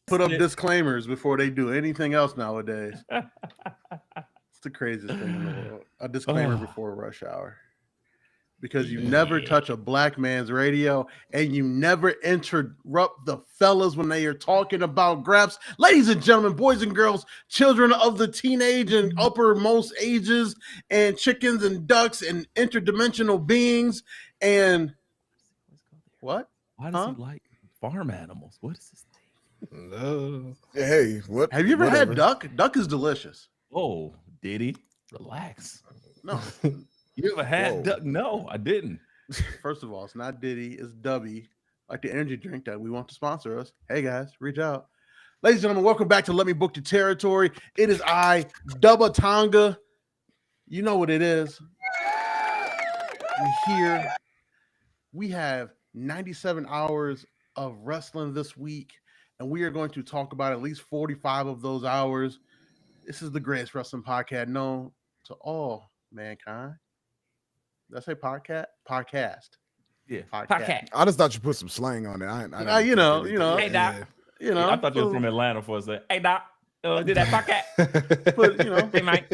put up disclaimers before they do anything else nowadays. It's the craziest thing in the world. A disclaimer before rush hour. Because you never touch a black man's radio and you never interrupt the fellas when they are talking about graps. Ladies and gentlemen, boys and girls, children of the teenage and uppermost ages, and chickens and ducks and interdimensional beings. And what? Why does he like farm animals? What is this thing? No. Hey, what? Have you ever had duck? Duck is delicious. Oh, did he? Relax. No. You ever had duck? No, I didn't. First of all, it's not Diddy, it's Dubby, like the energy drink that we want to sponsor us. Hey guys, reach out. Ladies and gentlemen, welcome back to Let Me Book Your Territory. It is I, Dubba Tonga. You know what it is. We're here. We have 97 hours of wrestling this week, and we are going to talk about at least 45 of those hours. This is the greatest wrestling podcast known to all mankind. Did I say podcast? Podcast. Yeah, podcast. I just thought you put some slang on it. I you know. Hey, Doc. You know, I thought you were from Atlanta for a second. Hey, Doc. Did that podcast? But, you know. Hey, Mike.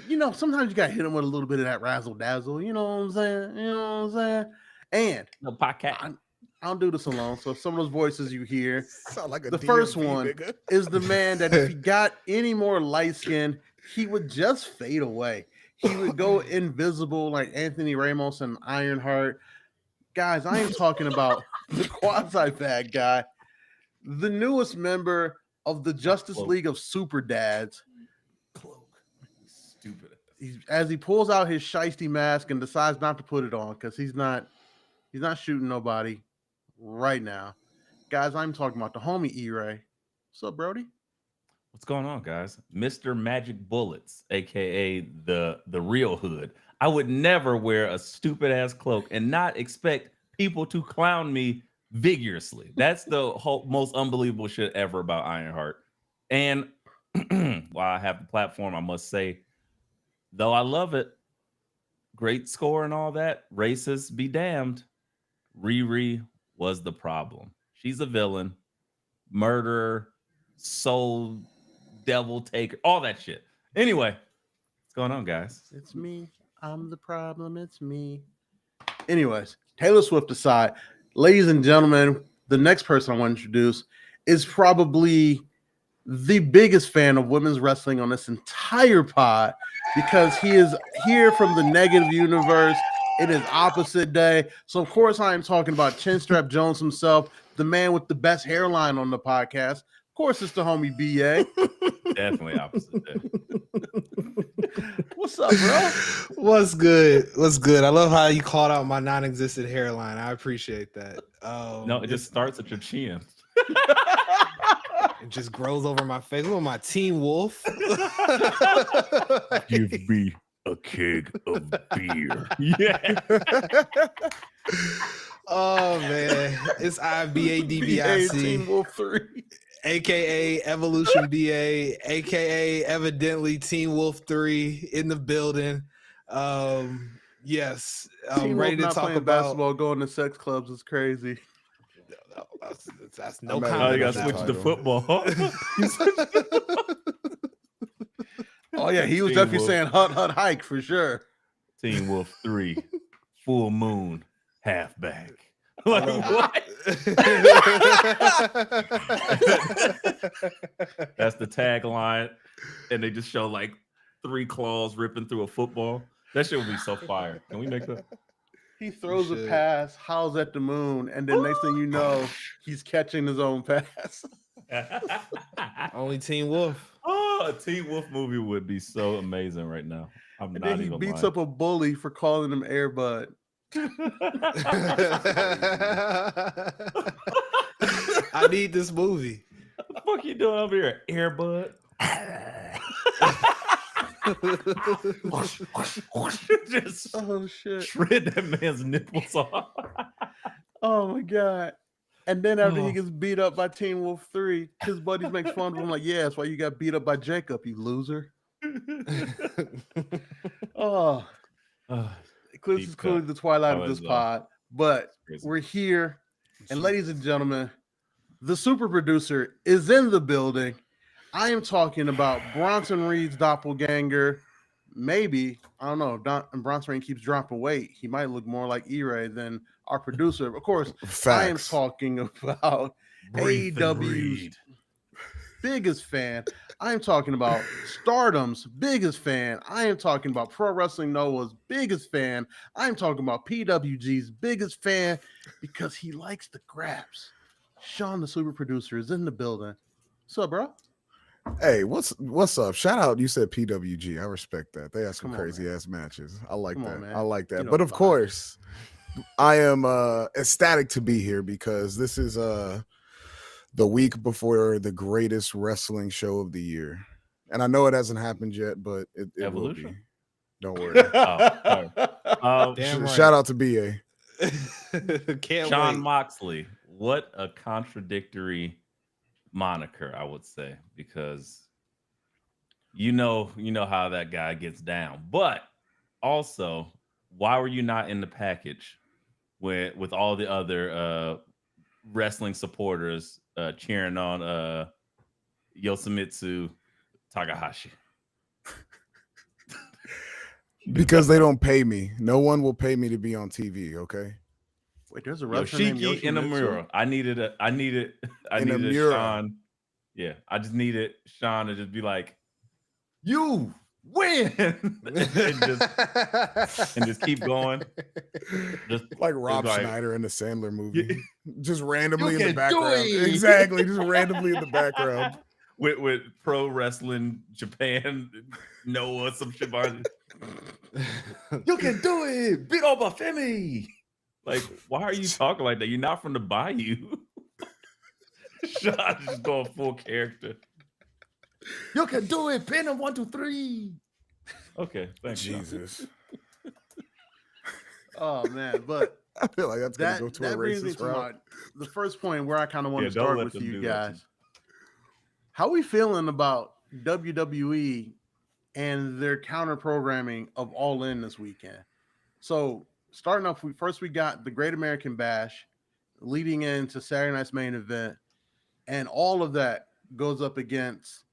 You know, sometimes you got to hit them with a little bit of that razzle dazzle. You know what I'm saying? You know what I'm saying? And no podcast. I don't do this alone. So some of those voices you hear, sound like the first one is the man that if he got any more light skin, he would just fade away. He would go invisible like Anthony Ramos and Ironheart. Guys, I am talking about the quasi-fat guy, the newest member of the Justice League of Super Dads. Stupid. As he pulls out his shiesty mask and decides not to put it on because he's not shooting nobody right now. Guys, I'm talking about the homie E-Ray. What's up, Brody? What's going on, guys? Mr. Magic Bullets, aka the real hood. I would never wear a stupid ass cloak and not expect people to clown me vigorously. That's the most unbelievable shit ever about Ironheart. And while I have the platform, I must say, though I love it, great score and all that, racists be damned. Riri was the problem. She's a villain, murderer, soul devil taker, all that shit. Anyway, what's going on, guys? It's me. I'm the problem. It's me. Anyways, Taylor Swift aside, ladies and gentlemen, the next person I want to introduce is probably the biggest fan of women's wrestling on this entire pod because he is here from the negative universe. It is opposite day. So, of course, I am talking about Chinstrap Jones himself, the man with the best hairline on the podcast. Of course, it's the homie BA. Definitely opposite day. What's up, bro? What's good? What's good? I love how you called out my non-existent hairline. I appreciate that. No, it just starts at your chin. It just grows over my face. Who am I, Teen Wolf? Give me a keg of beer. Yeah. Oh man, it's IBADBIC. Teen Wolf 3. AKA Evolution BA, AKA evidently Teen Wolf 3 in the building. Yes, I'm ready to talk about basketball, going to sex clubs is crazy. That's no Oh, comment. you got to switch to football. Oh yeah, he was Teen definitely Wolf. saying hut hike for sure. Teen Wolf 3, full moon, halfback. Like what? That's the tagline, and they just show like 3 claws ripping through a football. That shit would be so fire. Can we make that? He throws a pass, howls at the moon, and then next thing you know, he's catching his own pass. Only Teen Wolf. Oh, a Teen Wolf movie would be so amazing right now. I'm And not then he even beats lying. up a bully for calling him Airbud. I need this movie. What the fuck you doing over here, Airbud? Just Oh shit. shred that man's nipples off. Oh my god. And then after he gets beat up by Teen Wolf 3, his buddies make fun of him like, yeah, that's why you got beat up by Jacob, you loser. Oh. This is clearly the twilight of this pod, but we're here. And ladies and gentlemen, The super producer is in the building. I am talking about Bronson Reed's doppelganger. Maybe, I don't know, if Bronson Reed keeps dropping weight, he might look more like E-Ray than our producer. Of course, I am Facts. talking about AEW's biggest fan. I am talking about Stardom's biggest fan. I am talking about Pro Wrestling Noah's biggest fan. I am talking about PWG's biggest fan because he likes the graps. Sean, the super producer, is in the building. What's up, bro? Hey, what's up? Shout out, you said PWG. I respect that. They have some Come on, crazy man. ass matches. I like Come that. on, man. I like that. You know But the of vibes. course, I am ecstatic to be here because this is the week before the greatest wrestling show of the year. And I know it hasn't happened yet, but it will be. Evolution? Don't worry. Damn right. Shout out to BA. Can't Sean wait. Moxley. What a contradictory moniker, I would say, because you know how that guy gets down. But also, why were you not in the package with all the other wrestling supporters cheering on Yosamitsu Takahashi? Because they don't pay me. No one will pay me to be on TV, okay? Wait, there's a wrestler named Yoshiki in a Yoshimitsu? mural. I needed mural. Sean. Yeah, I just needed Sean to just be like, "You win," and just keep going. Just Like Rob like- Schneider in the Sandler movie. Just randomly You in the can do background. it. Exactly. Just randomly in the background. with Pro Wrestling Japan, Noah, some shit behind it. You can do it. Beat over Femi. Like, why are you talking like that? You're not from the Bayou. Sean is just going full character. You can do it. Pin him 1, 2, 3. Okay, thanks. Sean. Jesus. Oh man, but I feel like that's gonna go to a that brings me racist to route. the first point where I kind of want Yeah, to don't start let with them you do that to guys. How we feeling about WWE and their counter programming of All In this weekend? So starting off, we got the Great American Bash leading into Saturday night's main event, and all of that goes up against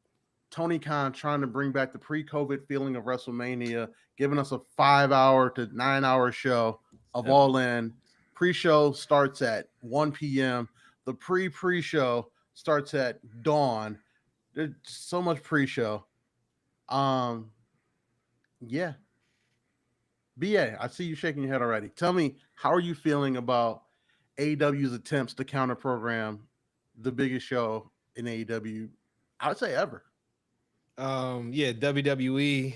Tony Khan trying to bring back the pre-COVID feeling of WrestleMania, giving us a 5-hour to 9-hour show of All In. Pre-show starts at 1 p.m. The pre-show starts at dawn. There's so much pre-show. Yeah. BA, I see you shaking your head already. Tell me, how are you feeling about AEW's attempts to counter program the biggest show in AEW, I would say ever? Yeah, WWE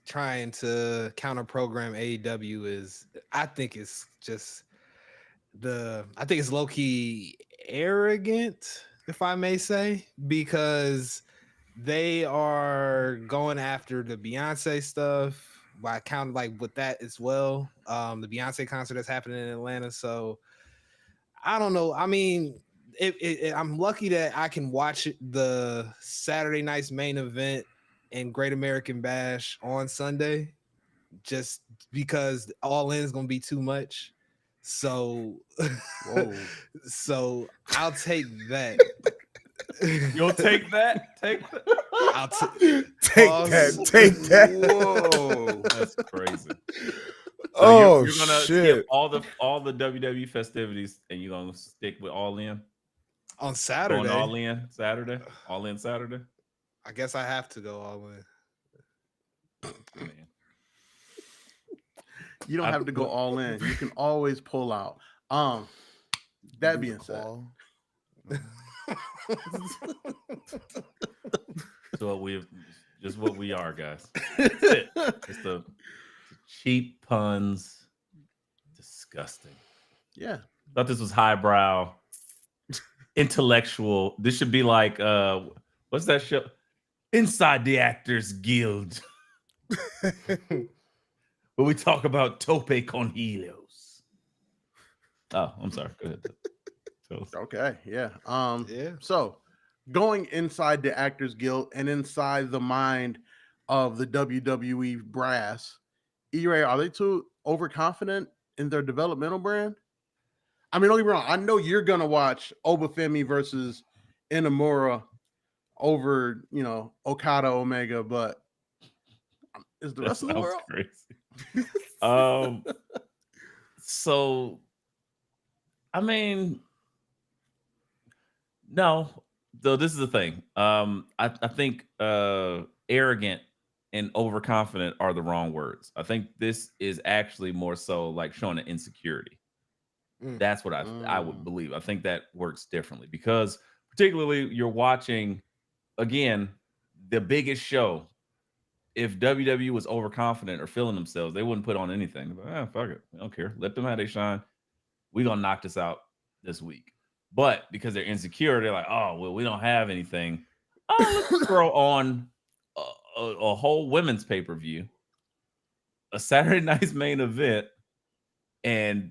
trying to counter program AEW is, I think it's just I think it's low-key arrogant, if I may say, because they are going after the Beyonce stuff by counting like with that as well. The Beyonce concert that's happening in Atlanta. So I don't know. I mean, I'm lucky that I can watch the Saturday night's main event and Great American Bash on Sunday, just because All In is going to be too much. So, so I'll take that. You'll take that? Take that? I'll Take that. Take that. Whoa, that's crazy. So Oh, you're gonna shit. skip all the WWE festivities and you're gonna stick with All In on Saturday. Going All In Saturday. All In Saturday. I guess I have to go All In. Man. You don't have to go all in. You can always pull out. That being said, so what we are, guys. That's it. It's the cheap puns. Disgusting. Yeah. Thought this was highbrow, intellectual. This should be like what's that show? Inside the Actors Guild. Where we talk about Tope con Helios. Oh, I'm sorry. Go ahead. Okay, yeah. Yeah. So going inside the Actors Guild and inside the mind of the WWE brass, E-Ray, are they too overconfident in their developmental brand? I mean, don't get me wrong. I know you're gonna watch Obafemi versus Inamura over, Okada Omega, but is the That rest of the sounds world? crazy. So I mean, no. So this is the thing. I think arrogant and overconfident are the wrong words. I think this is actually more so like showing an insecurity. Mm. That's what I would believe. I think that works differently because particularly you're watching again the biggest show. If WWE was overconfident or feeling themselves, they wouldn't put on anything. But, fuck it. I don't care. Let them have their shine. We're gonna knock this out this week. But because they're insecure, they're like, oh, well, we don't have anything. Oh, let's throw on a whole women's pay-per-view, a Saturday night's main event, and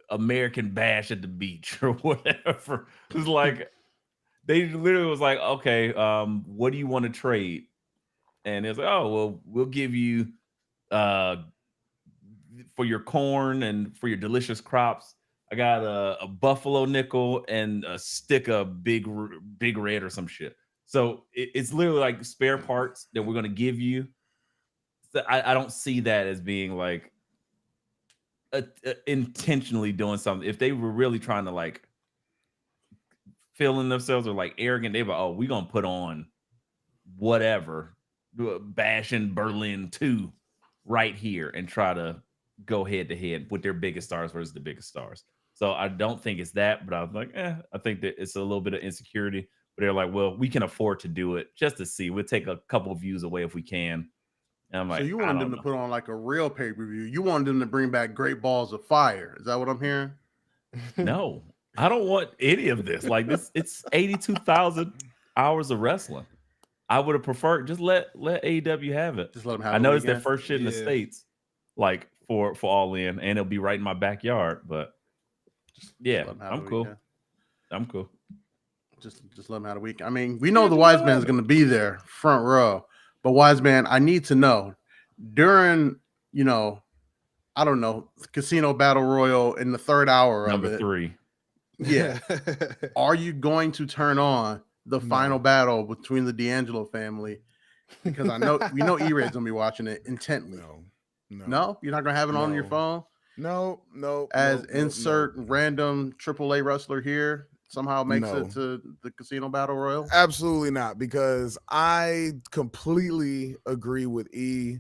American Bash at the beach or whatever. It's like they literally was like, okay, what do you want to trade? And it's like, oh, well, we'll give you for your corn and for your delicious crops. I got a buffalo nickel and a stick of big red or some shit. So it's literally like spare parts that we're going to give you. So I don't see that as being like intentionally doing something. If they were really trying to like feeling themselves or like arrogant, they were, oh, we're going to put on whatever, Bash in Berlin 2 right here and try to go head to head with their biggest stars versus the biggest stars. So I don't think it's that, but I was like, I think that it's a little bit of insecurity. But they're like, well, we can afford to do it just to see. We'll take a couple of views away if we can. And I'm like, so you wanted them to put on like a real pay-per-view. You wanted them to bring back Great Balls of Fire. Is that what I'm hearing? No, I don't want any of this. Like this, it's 82,000 hours of wrestling. I would have preferred just let AEW have it. Just let them have I it know it's their again? first shit in the States, like for All In, and it'll be right in my backyard. But yeah, let them have I'm it cool. again. I'm cool. Just let them have a week. I mean, we know the Wise Man is going to be there front row, but Wise Man, I need to know during, I don't know, Casino Battle Royal in the third hour Number of it. 3. Yeah. Are you going to turn on the final battle between the D'Angelo family? Because we know E-Ray's gonna be watching it intently. No, you're not gonna have it on your phone. No. Insert random AAA wrestler here somehow makes it to the Casino Battle Royal. Absolutely not, because I completely agree with E.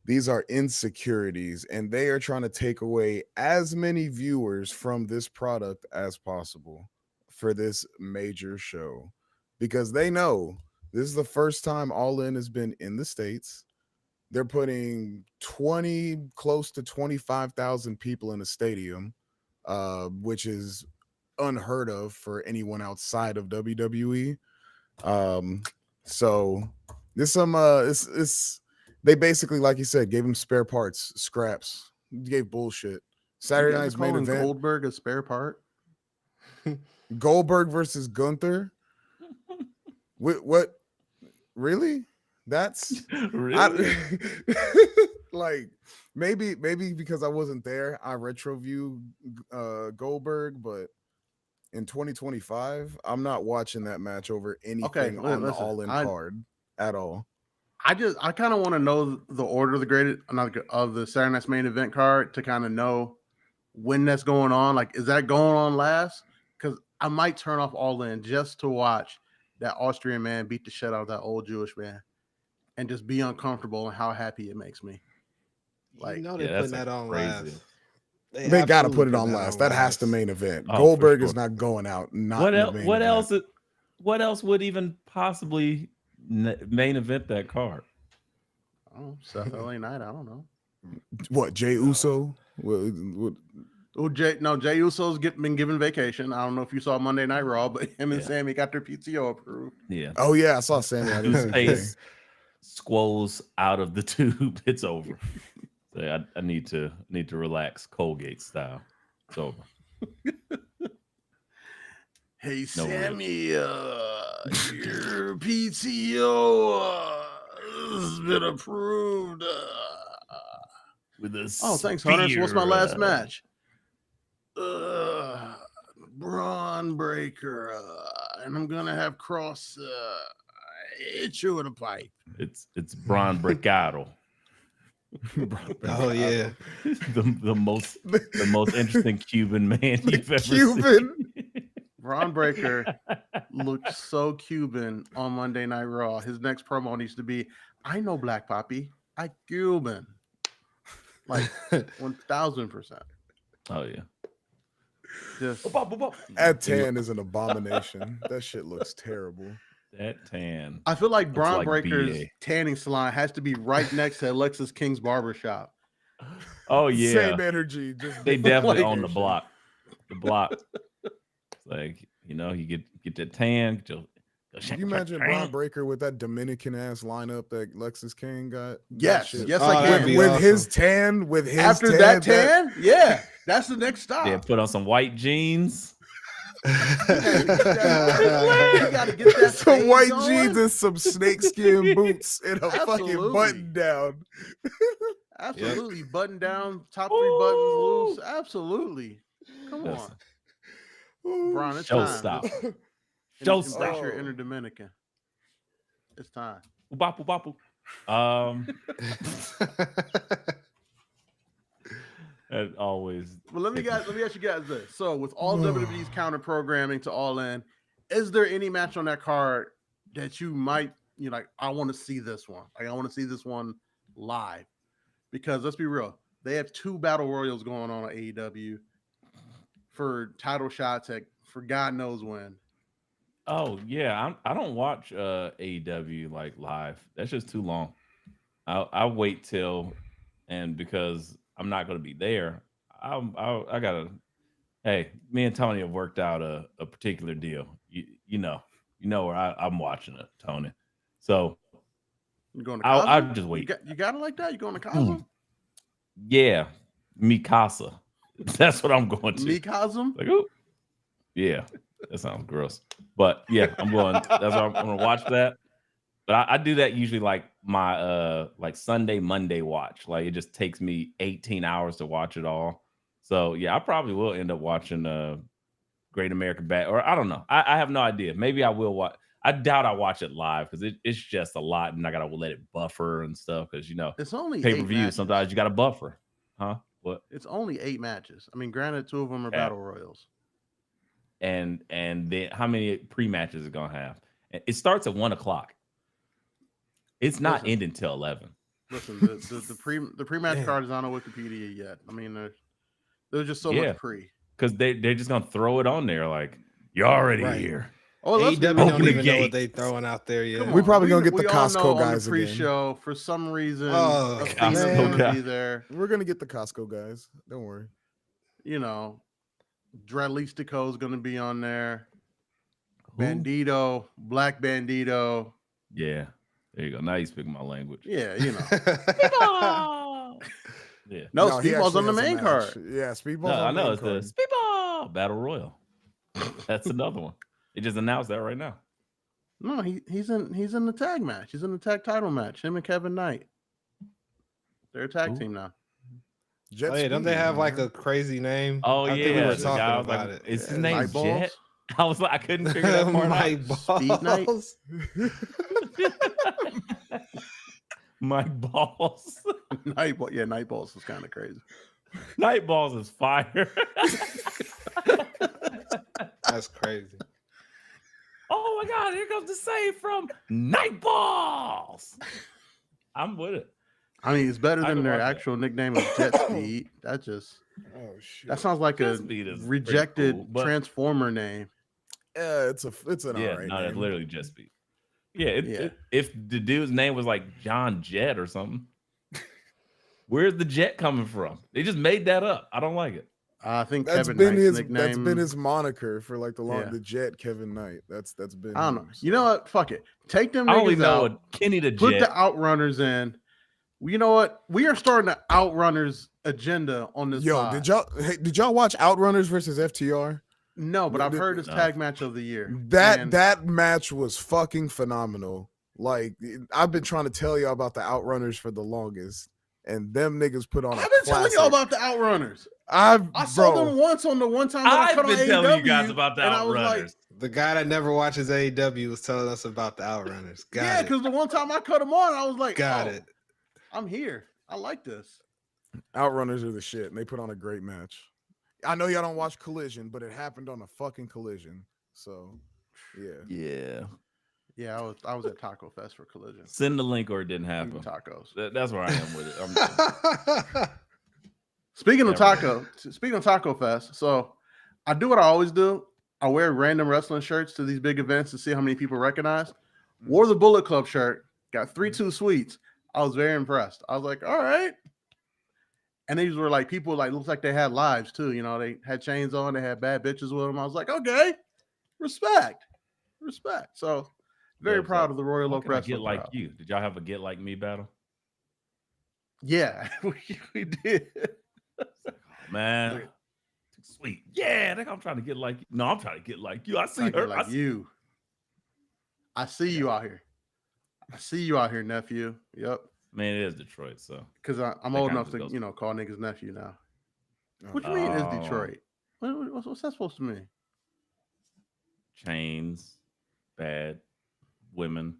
These are insecurities, and they are trying to take away as many viewers from this product as possible for this major show, because they know this is the first time All In has been in the States. They're putting close to 25,000 people in a stadium, which is unheard of for anyone outside of WWE. So there's some it's they basically, like you said, gave him spare parts, scraps. Gave bullshit. Saturday night's main event. Goldberg a spare part. Goldberg versus Gunther. What? Really? That's really like maybe because I wasn't there, I retro view Goldberg, but in 2025, I'm not watching that match over anything on the All In card at all. I kind of want to know the order of the Saturday Night's main event card to kind of know when that's going on. Like, is that going on last? Because I might turn off All In just to watch that Austrian man beat the shit out of that old Jewish man and just be uncomfortable and how happy it makes me. Like, they're putting that on last. They got to put it on last. That has to main event. Goldberg is not going out. What else would even possibly main event that card? Oh, Seth LA Knight. I don't know. What, Jey Uso? Jey Uso's been given vacation. I don't know if you saw Monday Night Raw, but him and Sammy got their PTO approved. Yeah. Oh yeah, I saw Sammy. I didn't face squoze out of the tube. It's over. So I need to relax, Colgate style. It's over. Hey, Sammy, your PTO has been approved. With a thanks, Hunter. So what's my last match? Braun Breaker, and I'm gonna have Cross hit you in a pipe. It's Braun Breakado. Oh yeah, the most interesting Cuban man you've ever Cuban. seen. Braun Breaker looked so Cuban on Monday Night Raw. His next promo needs to be, "I know Black Poppy, I Cuban." Like 1000%. Oh yeah. Just That tan is an abomination. That shit looks terrible. That tan. I feel like Braun like Breaker's BA. tanning salon has to be right next to Alexis King's barbershop. Oh yeah. Same energy. Just They definitely Like- own the block. The block. It's like, you get that tan. Can you imagine Braun Breaker with that Dominican ass lineup that Lexus King got? Yes, That shit. yes, Oh, I that'd can. be With awesome. his tan, with his After tan, that tan, yeah, that's the next stop. Yeah, put on some white jeans. You gotta get that some fade white going. jeans and some snakeskin boots and a fucking Absolutely. button down. Absolutely, button down, top 3 buttons loose. Absolutely, come on, Listen, Braun. It's show time. stop. Em- Show embrace stop. your inner Dominican. It's time. Bapu bapu. That always. Well, let me ask you guys this. So, with all WWE's counter programming to All In, is there any match on that card that you might, like, I want to see this one? Like, I want to see this one live. Because let's be real, they have 2 battle royals going on at AEW for title shots for God knows when. Oh yeah, I don't watch AEW like live. That's just too long. I'll wait till, and because I'm not going to be there, I gotta. Hey, me and Tony have worked out a particular deal. You know where I'm watching it, Tony. So You going to I'll Casa? just wait. You got it like that? You going to Casa? Yeah, Mikasa. That's what I'm going to. Mikasa? Like, ooh. Yeah, that sounds gross. But yeah, I'm going. That's what I'm gonna watch that. But I do that usually like my like Sunday, Monday watch. Like it just takes me 18 hours to watch it all. So yeah, I probably will end up watching Great American Bad, or I don't know. I have no idea. Maybe I will watch. I doubt I watch it live because it's just a lot, and I gotta let it buffer and stuff because It's only pay 8 per view. matches. Sometimes you gotta buffer, huh? What? It's only 8 matches. I mean, granted, 2 of them are Yeah. battle royals. And then how many pre-matches is it gonna have? It starts at 1:00. It's not Listen. ending till 11. Listen, the pre-match Damn. card is not on Wikipedia yet. I mean, there's just so Yeah. much pre. Because they're just gonna throw it on there like you're already Right. here. Oh, let's be AEW real. don't Open the even know what gate. they throwing out there yet. Come We on. probably gonna get the we all Costco know on guys the again. pre-show for some reason. Oh, Athena's Costco gonna guy. be there. We're gonna get the Costco guys. Don't worry. Dralistico is gonna be on there. Who? Bandito, Black Bandito. Yeah. There you go. Now you speak my language. Yeah, Yeah. No, he Speedball's on the actually has a main match. card. Yeah, Speedball's No, on I know main it's card. the Speedball Battle Royal. That's another one. They just announced that right now. No, he's in the tag match. He's in the tag title match. Him and Kevin Knight. They're a tag Who? team now. Jet Oh, yeah, don't they Speed, have like man. a crazy name? Oh I yeah. think we were the talking guy was about like, it. is his Yeah, name Night Jet? Balls? I was like, I couldn't figure that part out. Mike Speed Knight? Balls. Mike Balls. Night Balls is kind of crazy. Night Balls is fire. That's crazy. Oh my God, here comes the save from Night Balls. I'm with it. I mean, it's better I than can their watch that. actual nickname of Jet Speed. That Oh shit. that sounds like Jet a Speed is pretty rejected cool, but- Transformer name. Yeah, it's an Yeah, alright no, that's name. literally Jet Speed. Yeah, Yeah. If the dude's name was like John Jet or something, where's the Jet coming from? They just made that up. I don't like it. I think That's Kevin been Knight's his nickname. that's been his moniker for like Yeah. the Jet Kevin Knight. That's been I don't know. him, You know so. what? Fuck it. Take them I only niggas know out. a Kenny the Put Jet. the Outrunners in. You know what? We are starting the Outrunners agenda on this. Yo, pod. did y'all watch Outrunners versus FTR? No, but I've heard it's No. tag match of the year. That And that match was fucking phenomenal. Like I've been trying to tell y'all about the Outrunners for the longest, and them niggas put on. I've been telling y'all about the Outrunners. I saw them once on the one time that I I've cut on been telling you AEW, guys about the and I was like, Outrunners. The guy that never watches AEW was telling us about the Outrunners. yeah, because the one time I cut them on, I was like, Got oh, it. I'm here. I like this. Outrunners are the shit, and they put on a great match. I know y'all don't watch Collision, but it happened on a fucking Collision. So, yeah. Yeah, I was at Taco Fest for Collision. Send the link or it didn't happen. Eating tacos. That's where I am with it. Speaking of Taco Fest, so I do what I always do. I wear random wrestling shirts to these big events to see how many people recognize. Wore the Bullet Club shirt, got 3-2 sweets. I was very impressed. I was like, all right. And these were like people like looks like they had lives too. You know, they had chains on, they had bad bitches with them. I was like, okay, respect. So very proud of the Royal Oak Wrestling. Get like you. Did y'all have a get like me battle? Yeah, we did. Man, sweet. Yeah, I'm trying to get like you. No, I'm trying to get like you. I see her. Like you. I see you out here. I see you out here, nephew. Yep. Man, it is Detroit, so because I'm old enough to call niggas nephew now. What you mean it's Detroit? What's that supposed to mean? Chains, bad women,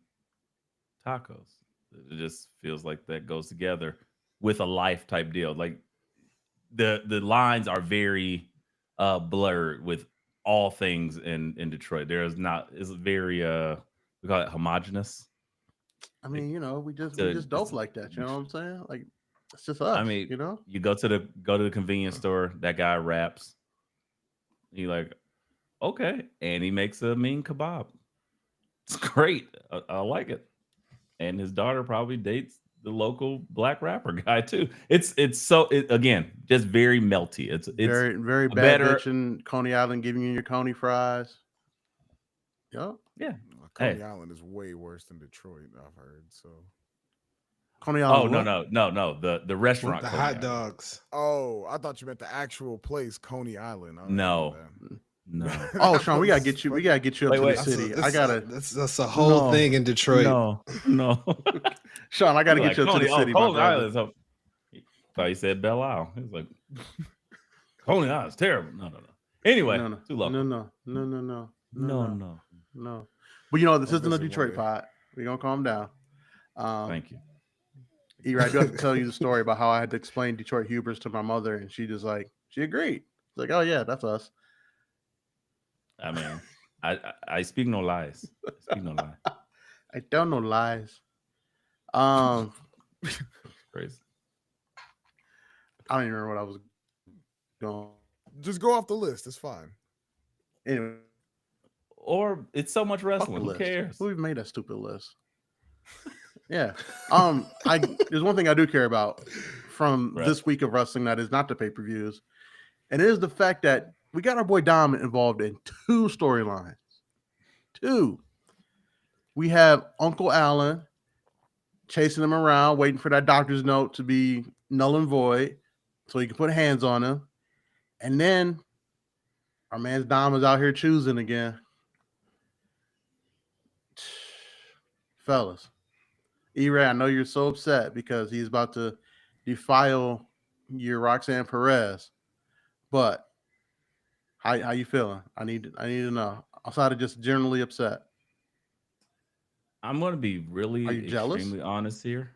tacos. It just feels like that goes together with a life type deal. Like the lines are very blurred with all things in Detroit. It's very we call it homogenous. I mean, we just dope like that. You know what I'm saying? Like it's just us. I mean, you go to the convenience store. That guy raps. You like, okay, and he makes a mean kebab. It's great. I like it. And his daughter probably dates the local black rapper guy too. It's again just very melty. It's very very bad bitch in Coney Island giving you your Coney fries. Yep. Yeah. Coney Island is way worse than Detroit, I've heard. So Coney Island. No. The restaurant. The hot dogs. Oh, I thought you meant the actual place, Coney Island. No. Oh, Sean, we gotta get you. We gotta get you up to the city. That's a whole thing in Detroit. No. Sean, I gotta get you up to the city. Coney Island. Thought he said Belle Isle. He was like, Coney Island's terrible. No. Anyway, too low. No. But this isn't a Detroit pod. We're gonna calm down. Thank you. I do have to tell you the story about how I had to explain Detroit Hubers to my mother, and she agreed. She's like, oh yeah, that's us. I mean, I speak no lies. I don't know lies. Crazy. I don't even remember what I was going. Just go off the list. It's fine. Anyway. Or it's so much wrestling. Who cares? We've made a stupid list. Yeah. There's one thing I do care about from this week of wrestling that is not the pay-per-views, and it is the fact that we got our boy Dom involved in 2 storylines. 2. We have Uncle Allen chasing him around, waiting for that doctor's note to be null and void so he can put hands on him. And then our man's Dom is out here choosing again. Fellas, E-Ray, I know you're so upset because he's about to defile your Roxanne Perez, but how you feeling? I need to know. Outside of just generally upset. I'm going to be really extremely honest here.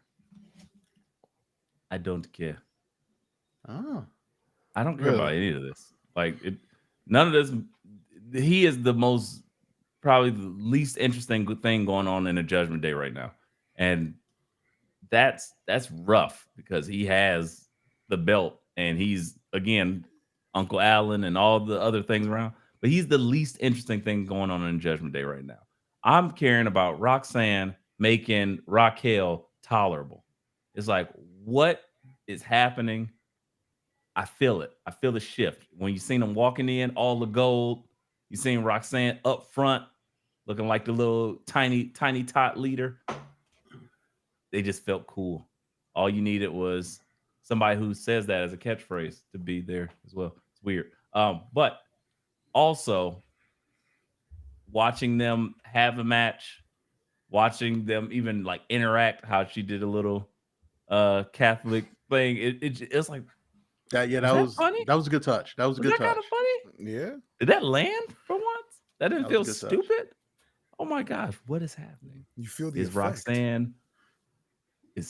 I don't care. Oh. I don't care about any of this. Like none of this. He is probably the least interesting thing going on in a Judgment Day right now. And that's rough because he has the belt and he's, again, Uncle Allen and all the other things around, but he's the least interesting thing going on in Judgment Day right now. I'm caring about Roxanne making Raquel tolerable. It's like, what is happening? I feel it. I feel the shift. When you seen him walking in, all the gold, you seen Roxanne up front, looking like the little tiny tot leader. They just felt cool. All you needed was somebody who says that as a catchphrase to be there as well. It's weird. But also watching them have a match, watching them even like interact, how she did a little Catholic thing. It's like, Was funny? That was a good touch. That was a good touch. Kind of funny? Yeah. Did that land for once? That didn't feel was a good stupid. Oh my gosh, what is happening? You feel the Is effect.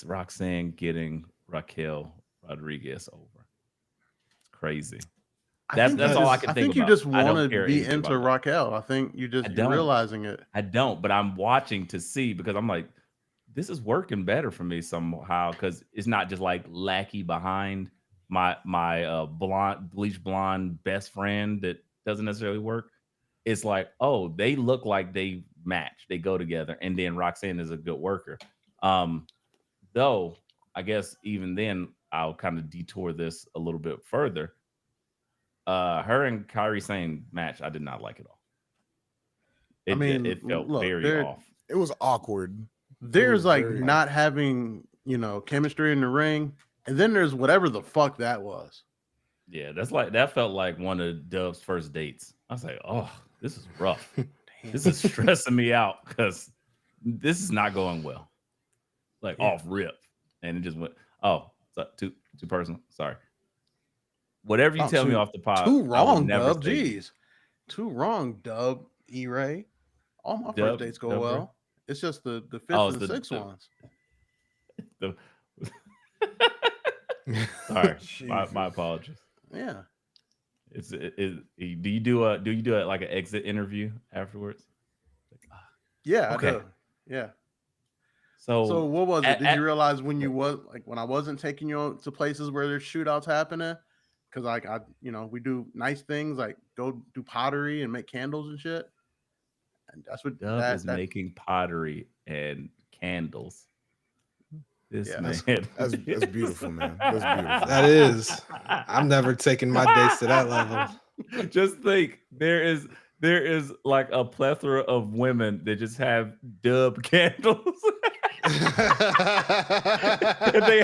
Roxanne getting Raquel Rodriguez over? It's crazy. That's all I can think about. I think you just want to be into Raquel. I think you're realizing it. I don't, but I'm watching to see because I'm like, this is working better for me somehow because it's not just like lackey behind my bleach blonde best friend that doesn't necessarily work. It's like, oh, they look like they match, they go together, and then Roxanne is a good worker. Though I guess even then I'll kind of detour this a little bit further. Her and Kairi Sane match, I did not like at all. It felt very off. It was awkward. There's like not having, chemistry in the ring, and then there's whatever the fuck that was. Yeah, that felt like one of Dub's first dates. I was like, oh, this is rough. This is stressing me out because this is not going well. Like off rip, and it just went. Oh, too personal. Sorry. Whatever you tell me off the pod. Too wrong, Dub. Jeez, too wrong, Dub. E-Ray. All my first dates go well. It's just the fifth and the sixth ones. Sorry, my apologies. Yeah. Do you do it like an exit interview afterwards? Yeah, okay. I do. Yeah. So what was it? Did you realize when I wasn't taking you to places where there's shootouts happening? Because we do nice things like go do pottery and make candles and shit. And that's what Dub is making pottery and candles. That's beautiful, man. That's beautiful. That is. I'm never taking my dates to that level. Just think, there is like a plethora of women that just have Dub candles. And they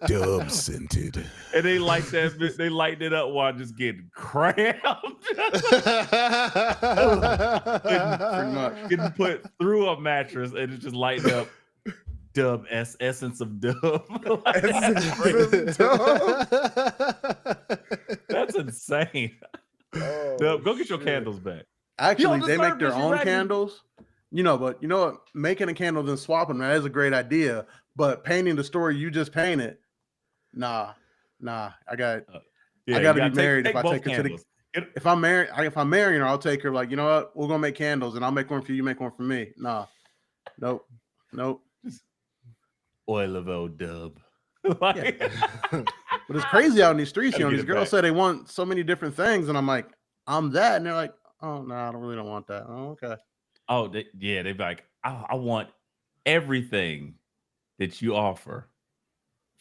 Dub scented. And they light that. They light it up while just getting crammed. Pretty much getting put through a mattress and it just lighting up. Dub essence of Dub. That's insane. Oh, Dub, go get your candles back. Actually, they make their own candles. But what? Making a candle then swapping that is a great idea. But painting the story you just painted, nah. I got to be married if I take her to the. If I'm marrying her, I'll take her. Like, you know what? We're gonna make candles, and I'll make one for you. Make one for me. Nah, nope. Oil of old Dub. But it's crazy out in these streets. These girls say they want so many different things, and I'm like, I'm that, and they're like, oh no, I don't want that. Oh, okay. Oh, they'd be like, I want everything that you offer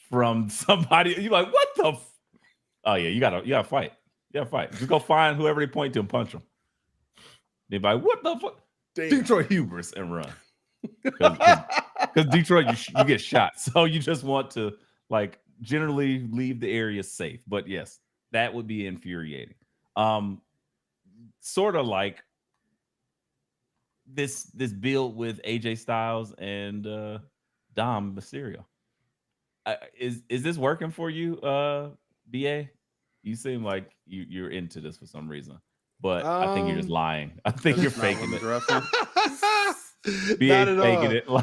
from somebody. You're like, what the? Oh yeah, you gotta fight. You gotta fight. Just go find whoever they point to and punch them. They'd be like, what the fuck? Detroit hubris and run. Because Detroit, you get shot, so you just want to generally leave the area safe. But yes, that would be infuriating. Sort of like this build with AJ Styles and Dom Mysterio. Is this working for you, BA? You seem like you're into this for some reason, but I think you're just lying. I think you're faking it. BA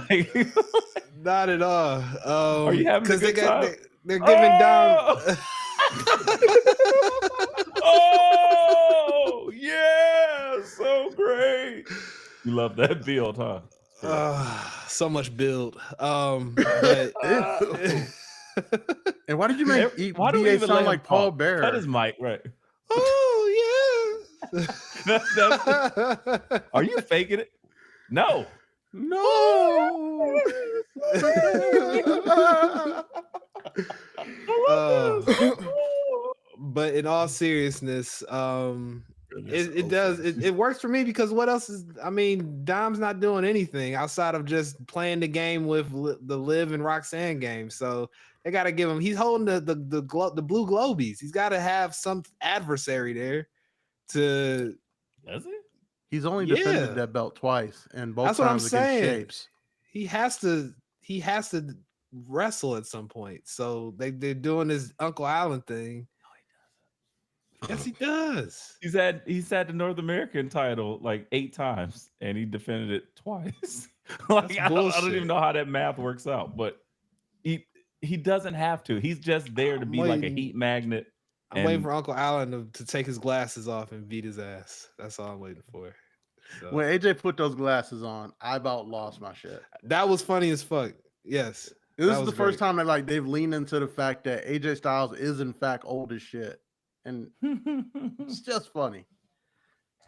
faking it, not at all. Are you having a good time? They're giving Dom. Oh yeah, so great. You love that build, huh? So much build. And why did you make BA sound like Paul Bearer? Cut his mic, right? Oh yeah. Are you faking it? No. But in all seriousness, it works for me because what else is? I mean, Dom's not doing anything outside of just playing the game with the Liv and Roxanne game. So they got to give him. He's holding the blue globies. He's got to have some adversary there. Does he? He's only defended that belt twice, and both That's what I'm times saying. against Shapes. He has to wrestle at some point. So they're doing this Uncle Allen thing. Yes, he does. He's had the North American title like 8 times, and he defended it twice. Like I don't even know how that math works out, but he doesn't have to. He's just there to be like a heat magnet. I'm waiting for Uncle Allen to take his glasses off and beat his ass. That's all I'm waiting for. So. When AJ put those glasses on, I about lost my shit. That was funny as fuck. Yes. This is the first time that like they've leaned into the fact that AJ Styles is in fact old as shit. And it's just funny.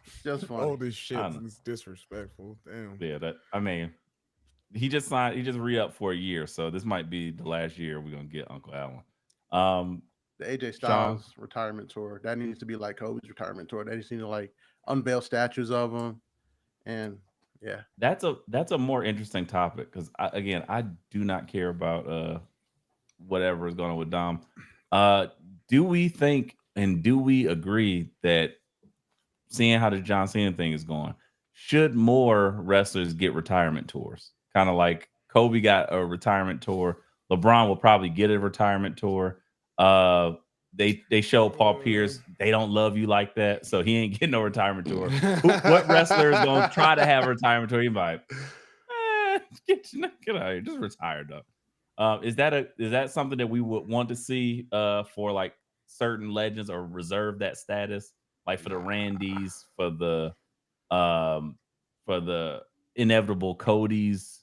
It's just funny. Old as shit. It's disrespectful. Damn. Yeah, he just re-upped for a year, so this might be the last year we're gonna get Uncle Allen. The AJ Styles retirement tour, that needs to be like Kobe's retirement tour. They just need to like unveil statues of him. And yeah, that's a more interesting topic because I do not care about whatever is going on with Dom. Do we think and do we agree that seeing how the John Cena thing is going, should more wrestlers get retirement tours? Kind of like Kobe got a retirement tour. LeBron will probably get a retirement tour. They show Paul Pierce, they don't love you like that, so he ain't getting no retirement tour. What wrestler is gonna try to have a retirement tour? He might get out of here, just retire though. Is that something that we would want to see for like certain legends, or reserve that status, like for the Randys, for the inevitable Codys,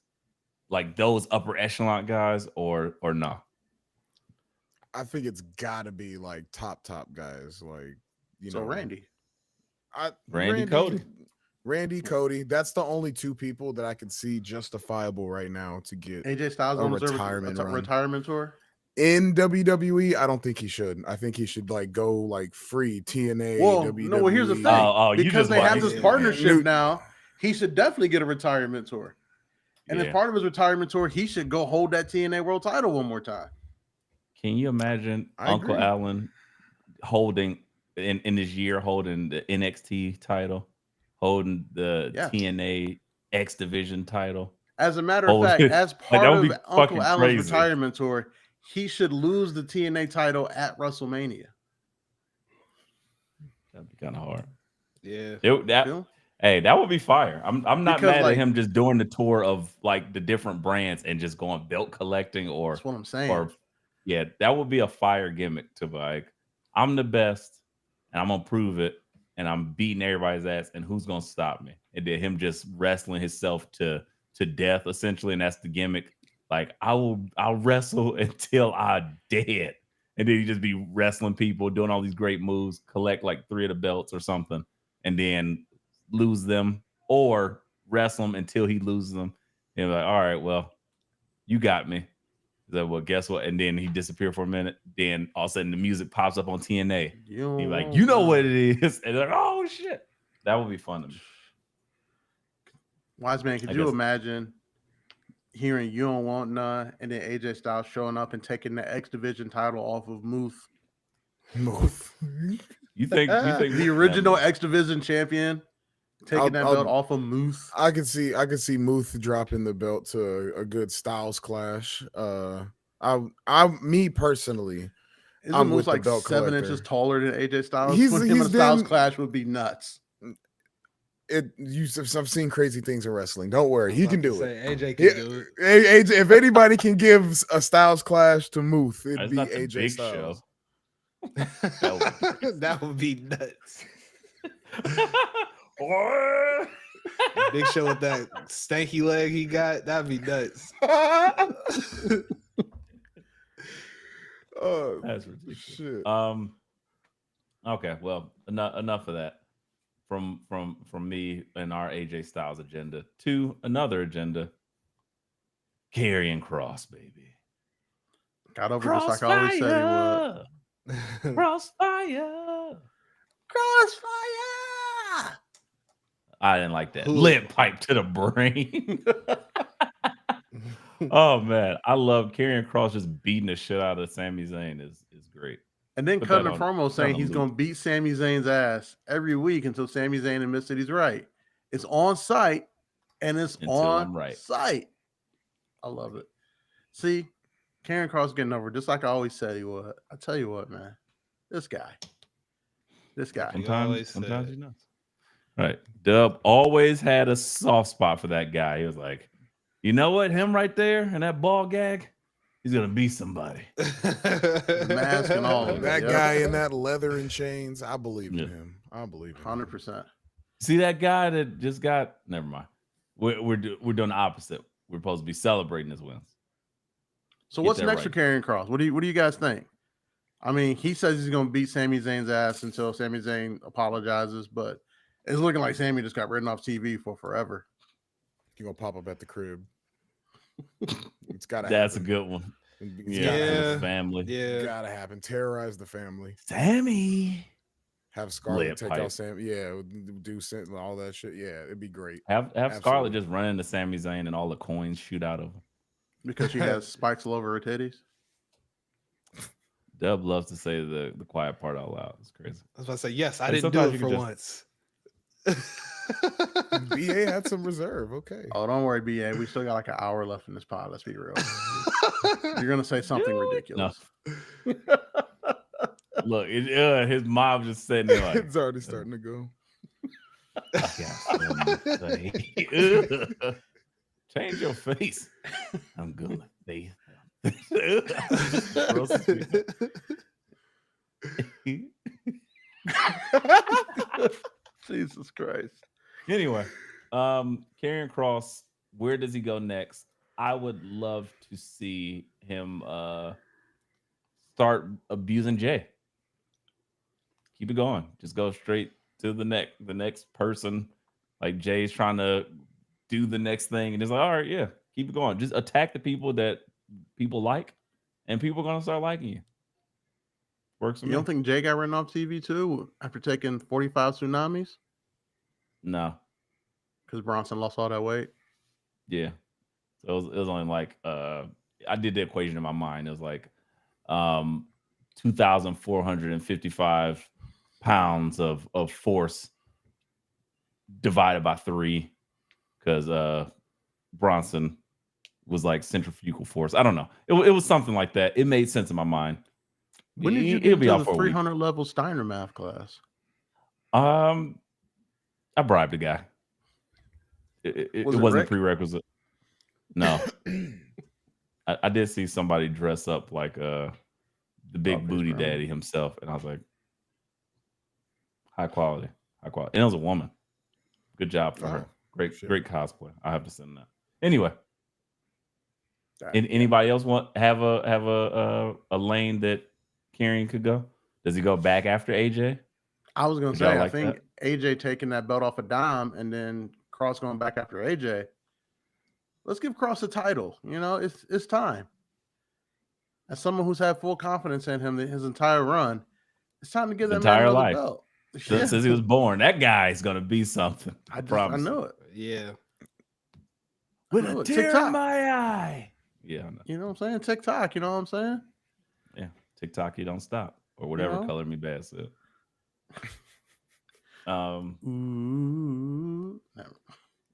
like those upper echelon guys, or no? I think it's got to be like top guys, like so Randy, Cody. That's the only 2 people that I can see justifiable right now to get AJ Styles on retirement tour in WWE. I don't think he should. I think he should like go like free TNA. WWE. No, well, here's the thing. Because they have this partnership now, he should definitely get a retirement tour. And as part of his retirement tour, he should go hold that TNA World Title one more time. Can you imagine Uncle Allen holding in this year, holding the NXT title, holding the TNA X Division title? As a matter of fact, as part of Uncle Allen's retirement tour, he should lose the TNA title at WrestleMania. That'd be kind of hard. Yeah. That would be fire. I'm not mad at him just doing the tour of like the different brands and just going belt collecting, or that's what I'm saying. Yeah, that would be a fire gimmick to like, I'm the best and I'm gonna prove it, and I'm beating everybody's ass, and who's gonna stop me? And then him just wrestling himself to death essentially, and that's the gimmick. Like I'll wrestle until I'm dead, and then he just be wrestling people, doing all these great moves, collect like 3 of the belts or something, and then lose them, or wrestle them until he loses them. And like, all right, well, you got me. Like, well, guess what? And then he disappeared for a minute. Then all of a sudden the music pops up on TNA. He's like, you know what it is. And they're like, oh shit. That would be fun to me. Wise man, could you imagine hearing "You Don't Want None" and then AJ Styles showing up and taking the X Division title off of Muth? You think the original X Division champion taking that belt off of Muth? I could see Muth dropping the belt to a good Styles clash. Me personally, isn't Moose like 7 inches taller than AJ Styles? He's a Styles clash would be nuts. I've seen crazy things in wrestling. Don't worry, he can do it. AJ can do it. AJ, if anybody can give a Styles clash to Muth, it'd be AJ Styles. That would be nuts. Big Show with that stanky leg he got, that'd be nuts. Oh, that's ridiculous. Shit. Okay, well, enough of that from me and our AJ Styles agenda to another agenda. Karrion Kross, baby. Got over just like I always said he would. Crossfire. I didn't like that. Lip pipe to the brain. Oh man, I love Karrion Kross just beating the shit out of Sami Zayn is great. And then cutting a promo saying he's going to beat Sami Zayn's ass every week until Sami Zayn admits that he's right. It's on site, and it's on site. I love it. See, Karrion Kross getting over just like I always said he would. I tell you what, man, this guy. Sometimes you know. Right. Dub always had a soft spot for that guy. He was like, you know what? Him right there and that ball gag, he's gonna be somebody. The mask and all of it. That guy in that leather and chains, I believe in him. I believe in 100%. See that guy that just got? Never mind. We're doing the opposite. We're supposed to be celebrating his wins. So what's next for Karrion Kross? What do you guys think? I mean, he says he's going to beat Sami Zayn's ass until Sami Zayn apologizes, but it's looking like Sami just got written off TV for forever. He's going to pop up at the crib. It's got to That's happen. a good one. The family. Yeah. Gotta happen. Terrorize the family. Sammy. Have Scarlett take out Sam. Yeah, do all that shit. Yeah, it'd be great. Have Scarlett just run into Sami Zayn and all the coins shoot out of him. Because she has spikes all over her titties. Dub loves to say the quiet part out loud. It's crazy. I was about to say, yes, I didn't do it for once. BA had some reserve. Okay. Oh, don't worry, BA. We still got like an hour left in this pod. Let's be real. You're gonna say something ridiculous. No. Look, his mom just sitting there like, it's already starting to go. Change your face. I'm gonna say Jesus Christ. Anyway, Karrion Kross, where does he go next? I would love to see him start abusing Jay. Keep it going. Just go straight to the next person. Like Jay's trying to do the next thing, and it's like, all right, yeah, keep it going. Just attack the people that people like, and people are gonna start liking you. Works for me. You don't think Jay got written off TV too after taking 45 tsunamis? No, because Bronson lost all that weight. Yeah, so it was only like I did the equation in my mind. It was like 2,455 pounds of force divided by 3, because Bronson was like centrifugal force. I don't know. It was something like that. It made sense in my mind. When did you get to the 300 level Steiner math class? I bribed the guy. It wasn't a prerequisite. No. I did see somebody dress up like the big booty daddy himself, and I was like, high quality. And it was a woman. Good job for her. Great cosplay. I have to send that. Anyway, anybody else have a lane that Karrion could go? Does he go back after AJ? I was gonna say, I think AJ taking that belt off a Dom, and then Kross going back after AJ. Let's give Kross a title. You know, it's time. As someone who's had full confidence in him his entire run, it's time to give that man another belt. Since he was born, that guy's gonna be something. I know it. Yeah. With a tear in my eye. Yeah. You know what I'm saying? TikTok, you know what I'm saying? Yeah. TikTok, you don't stop. Or whatever Color Me Bad said.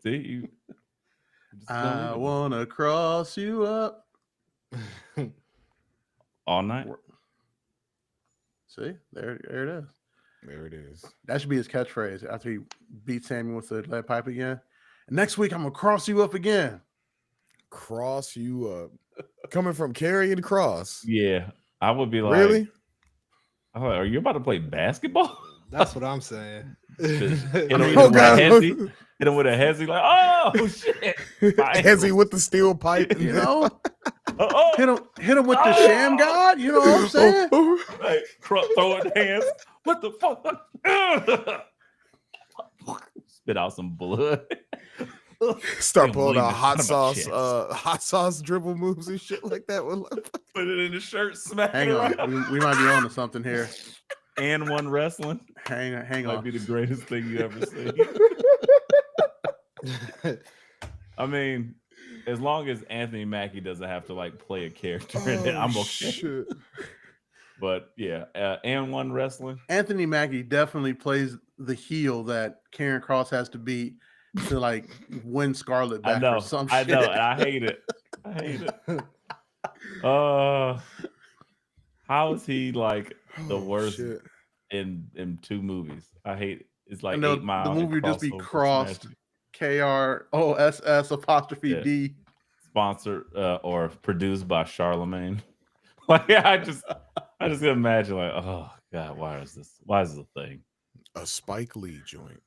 See, you I wanna cross you up all night. See, there it is. There it is. That should be his catchphrase after he beats Sammy with the lead pipe again. And next week, I'm gonna cross you up again. Cross you up. Coming from Karrion Kross. Yeah, I would be like, really? Are you about to play basketball? That's what I'm saying. Hit him with a hezzy, like, oh shit. Hezzy with the steel pipe, you know. Hit him with the sham god, you know what I'm saying? Like, throwing hands. What the fuck? Spit out some blood. Start pulling out hot sauce dribble moves and shit like that. Put it in the shirt, smack. Hang on, we might be on to something here. And one wrestling. Hang on. Might be the greatest thing you ever seen. I mean, as long as Anthony Mackie doesn't have to like play a character in it, I'm okay. Shit. But yeah, and one wrestling. Anthony Mackie definitely plays the heel that Karrion Kross has to beat to like win Scarlett back. I know, or some I shit. know, and I hate it. How is he like the Oh, worst shit. in 2 movies? I hate it's I like know 8 Mile. the and movie would just be Crossover crossed Smash. KROSS' Yeah. D. Sponsored or produced by Charlemagne. Like I just imagine like, oh God, why is this a thing? A Spike Lee joint.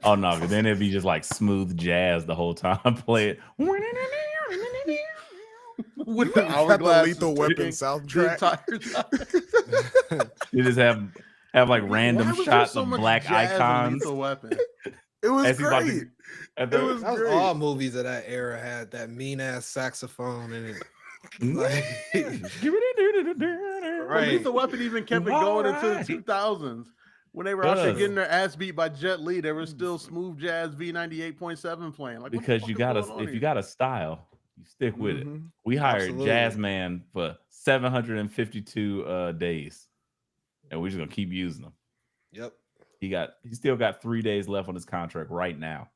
Oh no, because then it'd be just like smooth jazz the whole time. Play it. With the Got the hourglass Lethal Weapon the soundtrack. entire time. You just have like random Why was there shots so of much black jazz in icons. Lethal Weapon? It was As he's about to- great. At It was That was great. all movies of that era had that mean ass saxophone in it. Like, Well, right. Lethal Weapon even kept it going into the 2000s. When they were out there Does. getting their ass beat by Jet Li, there was still smooth jazz V98.7 playing. Like, what the because fuck you is gotta going on if you here? got a style, you stick with it. Mhm. We hired Absolutely. Jazzman for 752 days, and we're just gonna keep using him. Yep. He still got 3 days left on his contract right now.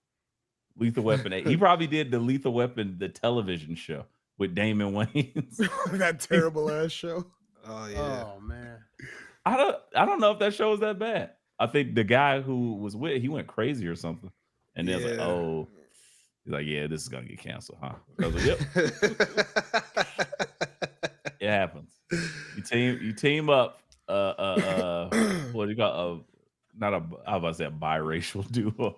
Lethal Weapon 8. He probably did the Lethal Weapon, the television show with Damon Wayans. That terrible ass show. Oh yeah. Oh man. I don't know if that show was that bad. I think the guy who was with he went crazy or something. And then it's like, Yeah. oh, he's like, yeah, this is gonna get canceled, huh? I was like, yep, it happens. You team up what do you call not a I was about to say a biracial duo.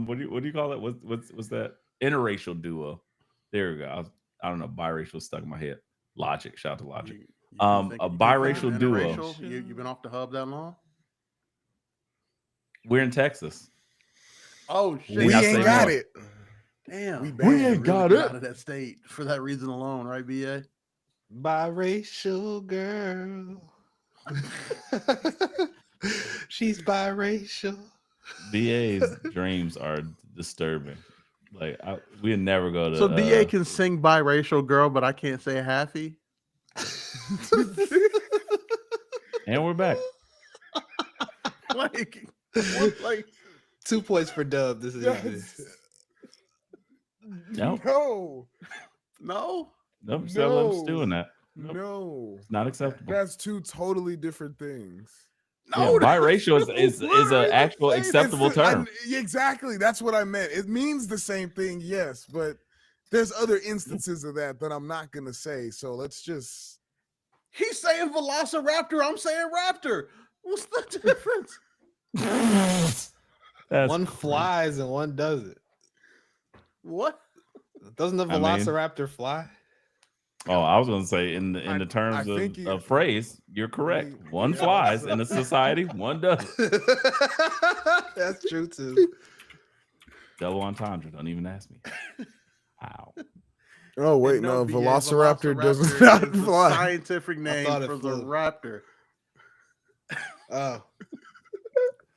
What do you call it? What's that? Interracial duo. There we go. I don't know. Biracial stuck in my head. Logic. Shout out to Logic. A biracial duo. Interracial? You've been off the hub that long? We're in Texas. Oh shit. We We not ain't saying got no. it. Damn. We You banned. really got get it. out of that state for that reason alone, right, BA? Biracial girl. She's biracial. BA's dreams are disturbing. Like we'd never go to. So BA can sing biracial girl, but I can't say happy. and we're back. Like, what, like 2 points for Dub. This is Yes. Nope. No. no. Nope. Still let No. us doing that. Nope. No. It's not acceptable. That's 2 totally different things. Yeah, No, biracial is an actual acceptable term. Exactly. That's what I meant. It means the same thing, yes, but there's other instances of that I'm not going to say. So let's just. He's saying velociraptor. I'm saying raptor. What's the difference? That's one crazy. flies and one doesn't. What? Doesn't the I mean- Velociraptor fly? Oh, I was gonna say in the terms I think of phrase, you're correct. Yeah. One flies in a society, one doesn't. That's true too. Double entendre. Don't even ask me. How? Oh, wait, And no. BA, Velociraptor does velociraptor not is the fly. scientific name thought it for the flew. raptor. Oh,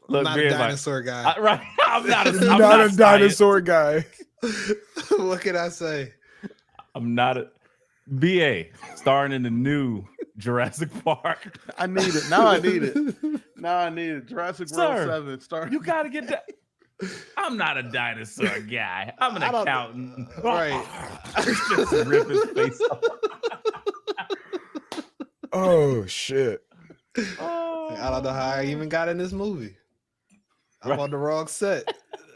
Look, not a Beard's like, dinosaur guy. right. I'm not a, You're I'm not a science. dinosaur guy. What can I say? I'm not a BA starring in the new Jurassic Park. I need it. Now I need it. Now I need it. Jurassic Sir, World 7. Start. You gotta get that. I'm not a dinosaur guy. I'm an I don't- accountant. right. Just rip his face off. Oh, shit. I don't know how I even got in this movie. I'm Right. on the wrong set.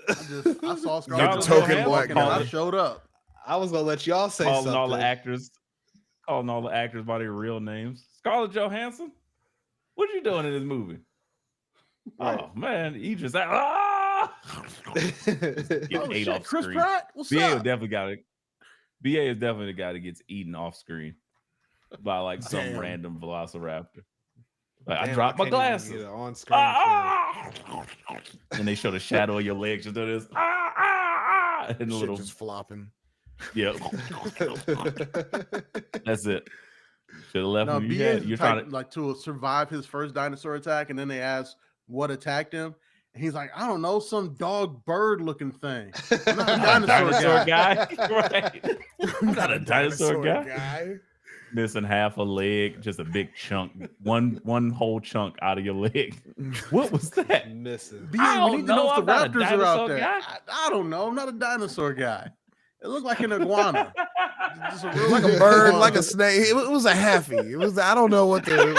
I saw You're Scarlett the token Johansson black and I guy. showed up. I was gonna let y'all say calling something. all the actors by their real names. Scarlett Johansson, what are you doing in this movie? Right. Oh man, he just get Oh, ate shit. off Chris screen. Pratt? What's BA is up? definitely got it. BA is definitely the guy that gets eaten off screen by like some Damn. random velociraptor. Like, I Damn, dropped my can't even glasses. get it on screen. And they show the shadow of your legs. Just do this. And a Shit little. just flopping. Yep. That's it. Should have left No, him. BA is the You're type, trying to. like to survive his first dinosaur attack, and then they ask what attacked him. And he's like, I don't know, some dog bird looking thing. I'm not a I'm not a dinosaur guy. Right. I'm not a dinosaur guy. guy. Missing half a leg, just a big chunk, one whole chunk out of your leg. What was that? Missing. BA, I we don't need to know know. if the I'm not a raptors are out dinosaur there. guy. I don't know. I'm not a dinosaur guy. It looked like an iguana. Just a real Like a big bird, iguana. like a snake. It was a halfie. It was. I don't know what the.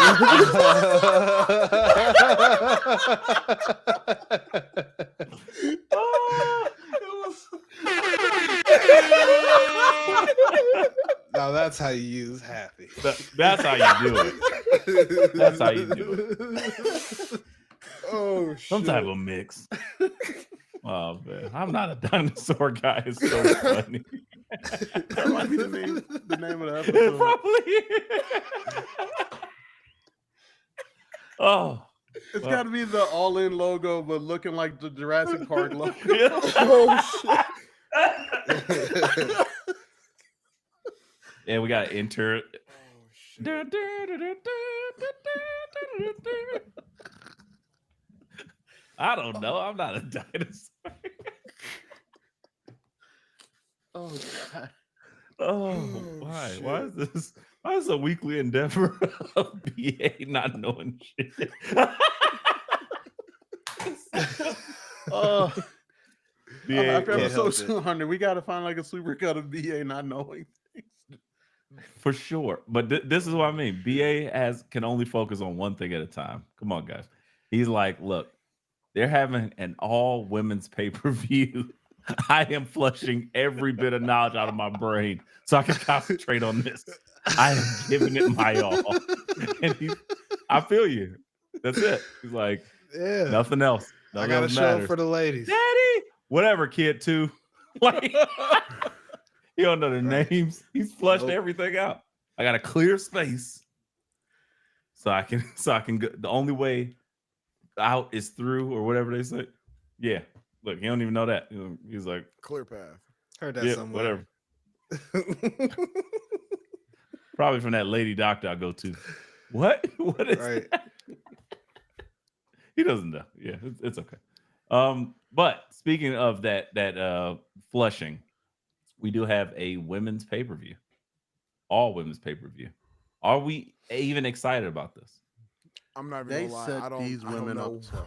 Now that's how you use happy. That's how you do it. That's how you do it. Oh, Some type of mix. Oh man, I'm not a dinosaur guy. It's so funny. That might be the name of the It episode. probably. Oh, It's got to be the all-in logo, but looking like the Jurassic Park logo. Oh shit. yeah, we got to enter. I don't know. I'm not a dinosaur. Oh God. Oh, Oh, why? shit. Why is this? Why is a weekly endeavor of BA not knowing shit? Oh, BA, after can't episode help it. 200, we got to find like a super cut of BA not knowing. for sure. But this is what I mean. BA can only focus on one thing at a time. Come on, guys. He's like, look, they're having an all women's pay-per-view. I am flushing every bit of knowledge out of my brain so I can concentrate on this. I am giving it my all. And I feel you. That's it. He's like, Yeah. nothing else. I Nothing got a else show matters. for the ladies. Daddy, whatever, kid. Too. Like, you don't know the names. He's flushed Nope. everything out. I got a clear space, so I can go. The only way out is through, or whatever they say. Yeah. Look, he don't even know that. He's like, Clear path. Heard that yeah, somewhere. whatever. Probably from that lady doctor I go to. What? What is Right. that? He doesn't know. Yeah, it's okay. But speaking of that flushing, we do have a women's pay-per-view. All women's pay-per-view. Are we even excited about this? I'm not even They gonna lie. set these women know. up to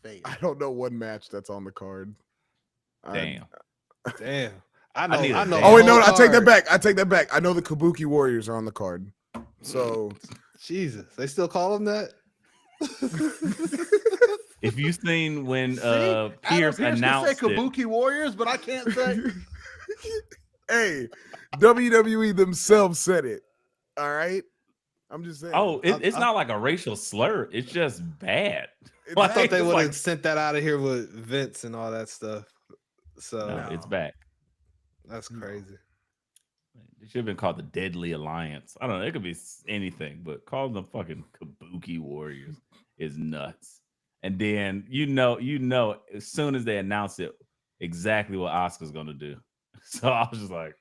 fail. I don't know what match that's on the card. Damn. Damn. I know. need a I know. damn. Oh the wait, no, whole I take that card. back. I take that back. I know the Kabuki Warriors are on the card. So Jesus, they still call them that? If you've seen when Adam Pierce can announced say it, Kabuki Warriors, but I can't say. hey, WWE themselves said it. All right. I'm just saying. oh, it's I- not like a racial slur. It's just bad. It's I I thought they It's would have like- sent that out of here with Vince and all that stuff. So No, it's back. that's No. crazy. It should have been called the Deadly Alliance. I don't know. It could be anything, but calling them fucking Kabuki Warriors is nuts. And then you know, as soon as they announce it, exactly what Asuka's gonna do. So I was just like,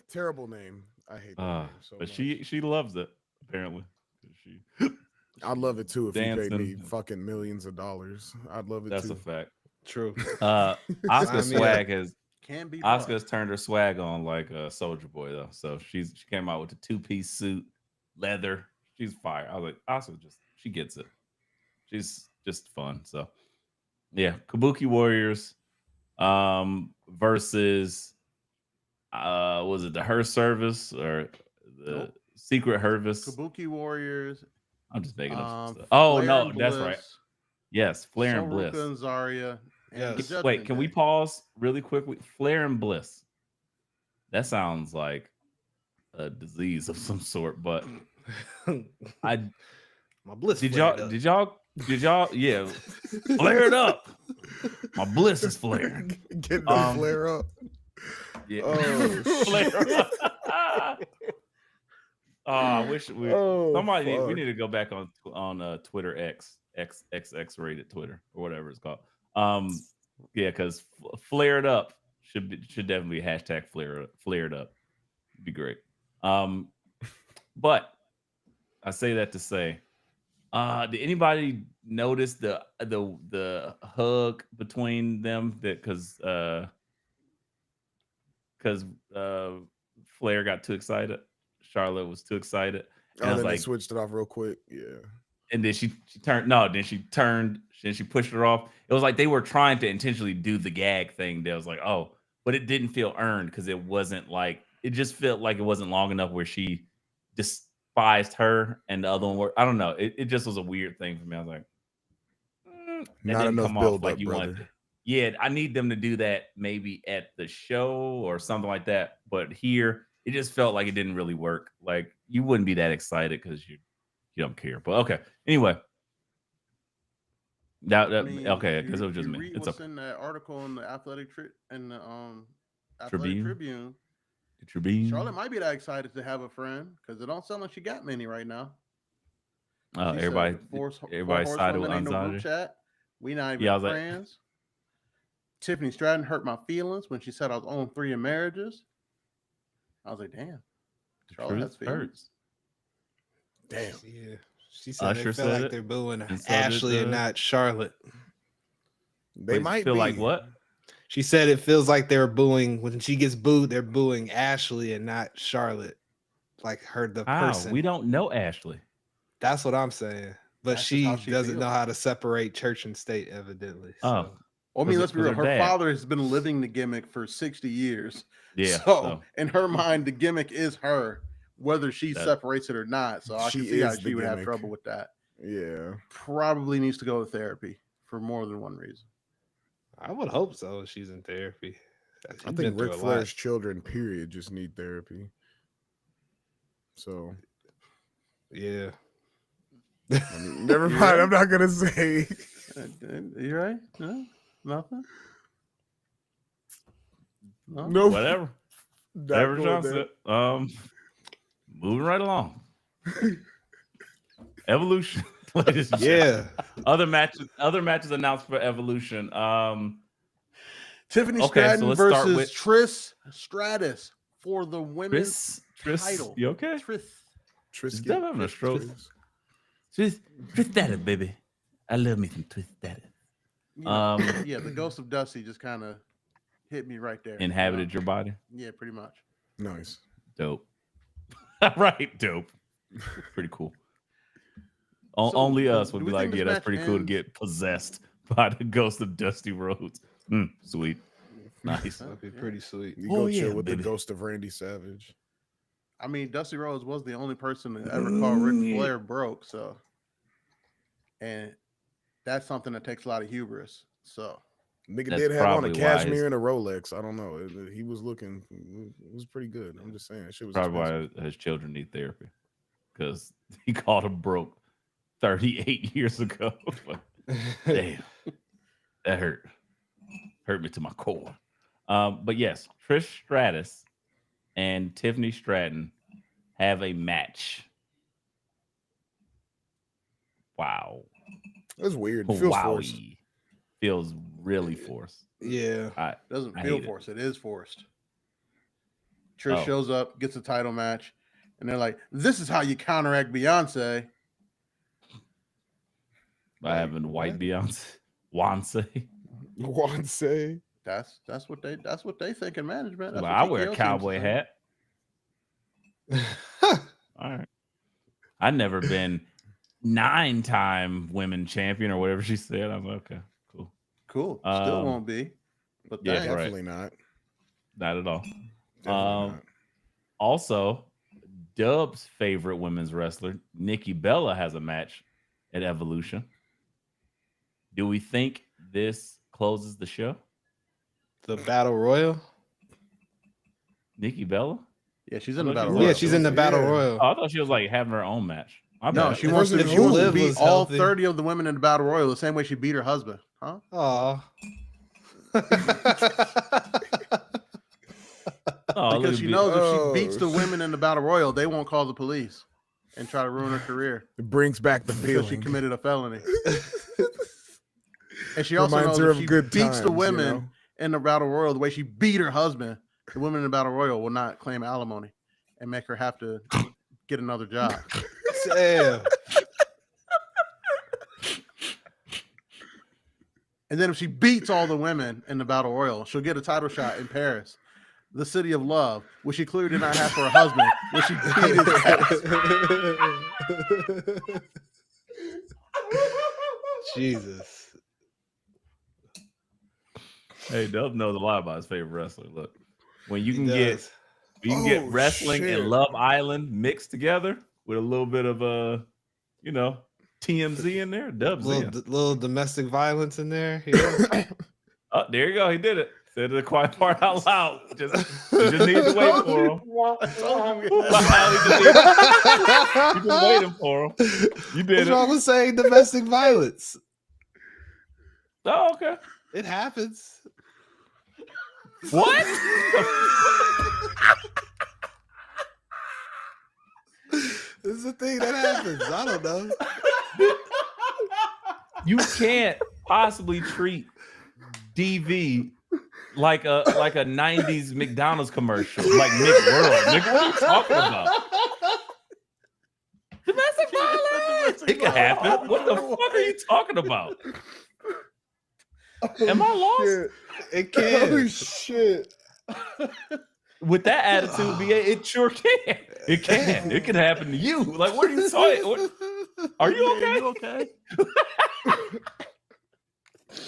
Terrible name. I hate that name so but much. she loves it apparently. She I'd love it too if you paid me dancing. fucking millions of dollars. I'd love it That's too. a fact. True. Asuka's Sign me swag has Can be. Asuka's turned her swag on like a Soldier Boy though. So she came out with a 2-piece suit, leather. She's fire. I was like, Asuka she gets it. She's just fun. So yeah, Kabuki Warriors versus was it the Her Service or the Nope. Secret Hervis? Kabuki Warriors. I'm just making up some stuff. Flair Oh no, and that's Bliss, right. Yes, Flair and Sharuka Bliss. and Zarya. And Yes. the Judgment Wait, can we Day. pause really quickly? Flair and Bliss. That sounds like a disease of some sort, but I My bliss. did flared y'all up. yeah, flare it up. My bliss is flaring. Getting the flare up. Yeah. Oh, Flare up. Oh, I wish we somebody we fuck. need to go back on Twitter X rated Twitter or whatever it's called. Yeah, because flared up should definitely be hashtag flared up. Be great. But I say that to say, did anybody notice the hug between them? That because Flair got too excited, Charlotte was too excited, and I Oh, was then they like, switched it off real quick. Yeah. and then she turned. No, then she turned She pushed her off. It was like they were trying to intentionally do the gag thing. That was like, oh, but it didn't feel earned because it wasn't like it just felt like it wasn't long enough where she despised her and the other one were. I don't know. It just was a weird thing for me. I was like, that Not didn't enough come off build like up, you brother. wanted. Yeah, I need them to do that maybe at the show or something like that. But here, it just felt like it didn't really work. Like you wouldn't be that excited because you don't care. But okay, anyway. Okay, I guess it was just me. Read It's what's okay. in that article in the Athletic Athletic Tribune. Tribune. Charlotte might be that excited to have a friend because it don't sound like she got many right now. Everybody sided with ain't no group Andrade. chat. We not even like- friends. Tiffany Stratton hurt my feelings when she said I was on 3 in marriages. I was like, damn. Charlotte has feelings. Hurts. Damn. Yeah. She said Usher they feel said like it, they're booing and so Ashley did, and not Charlotte. They Wait, might feel be. like what? She said it feels like they're booing when she gets booed, they're booing Ashley and not Charlotte. Like her, the How? person. We don't know Ashley. That's what I'm saying. But That's just she how she doesn't feels. know how to separate church and state, evidently. Oh, So. Well, I mean, Was let's it- be was real. her Her dad? father has been living the gimmick for 60 years. yeah. So, in her mind, the gimmick is her, whether she That- separates it or not. So, I She can see how is the she would have gimmick. trouble with that. Yeah. Probably needs to go to therapy for more than one reason. I would hope so. If she's in therapy. She's I been think through Ric a Flair's children, period, just need therapy. So, lot. Yeah. I mean, never mind. I'm not gonna say. You right? No? Nothing? No? No. Whatever. Not Whatever going John there. said. Moving right along. Evolution. ladies and gentlemen. Yeah. Other matches announced for Evolution. Tiffany Okay, so Stratton let's start versus with- Trish Stratus for the women's Trish, title. you okay? Trish. Is Dev having a stroke? Twist that, baby. I love me some twist that. You know, yeah, the ghost of Dusty just kind of hit me right there. Inhabited your body. Yeah, pretty much. Nice. Dope. Right, dope. Pretty cool. Only us would do be we like, think this yeah, that's match pretty cool to ends? get possessed by the ghost of Dusty Rhodes. Sweet. Nice. That'd be pretty sweet. You Oh, go chill yeah, with baby. the ghost of Randy Savage. I mean, Dusty Rhodes was the only person to ever call Ric Flair broke, so, and that's something that takes a lot of hubris. So, Nigga That's did have on a probably why cashmere his- and a Rolex. I don't know. He was looking. It was pretty good. I'm just saying. Shit was Probably expensive. why his children need therapy. Because he called him broke 38 years ago. But, damn. That hurt. Hurt me to my core. But yes, Trish Stratus and Tiffany Stratton have a match. Wow. It was weird. It feels forced. Wowie. Feels really forced. Yeah. it doesn't I feel hate it. forced. It is forced. Trish Oh. shows up, gets a title match, and they're like, "This is how you counteract Beyonce." By having white Beyonce. Wanse. Wanse. That's what they think in management. That's Well, what I wear TKO a seems cowboy to hat. All right. I've never been 9-time women champion or whatever she said. I'm like, okay, cool. Cool. Still Um, won't be. But yeah, thanks. right. Definitely not. Not at all. Definitely not. Also, Dub's favorite women's wrestler, Nikki Bella, has a match at Evolution. Do we think this closes the show? The Battle Royal. Nikki Bella? Yeah, she's in the I thought battle she was- royal. Yeah, she's in the Battle Yeah. Royal. Oh, I thought she was like having her own match. My No, bad. she wants Versus to who? beat was all healthy. 30 of the women in the battle royal the same way she beat her husband. Huh? Aw. Oh, look Because at she B- knows if Oh, she beats the women in the battle royal, they won't call the police and try to ruin her career It brings back the because she feeling. committed a felony. And she also Reminds knows her if of she good beats times, the you women know? in the battle royal the way she beat her husband, the women in the battle royal will not claim alimony and make her have to get another job. Damn. And then if she beats all the women in the battle royal, she'll get a title shot in Paris, the city of love, which she clearly did not have for her husband, which she beat his ass. Jesus. Hey, Dub knows a lot about his favorite wrestler. Look, when you He can does. get Oh, wrestling shit. and Love Island mixed together with a little bit of TMZ in there. Dub's in. Little domestic violence in there. Yeah. Oh, there you go. He did it. Said the quiet part out loud. You just need to wait for him. You been waiting for him. You did What's it. wrong with saying domestic violence? Oh, okay. It happens. What? This is a thing that happens. I don't know. You can't possibly treat DV like a 90s McDonald's commercial, like McWorld. Nigga, what are you talking about? Domestic violence. It can happen. What the fuck are you talking about? Am I lost? Shit. It can. Oh shit. With that attitude, BA, it sure can. It can. It can happen to you. Like, what are you talking? Are you okay? You okay?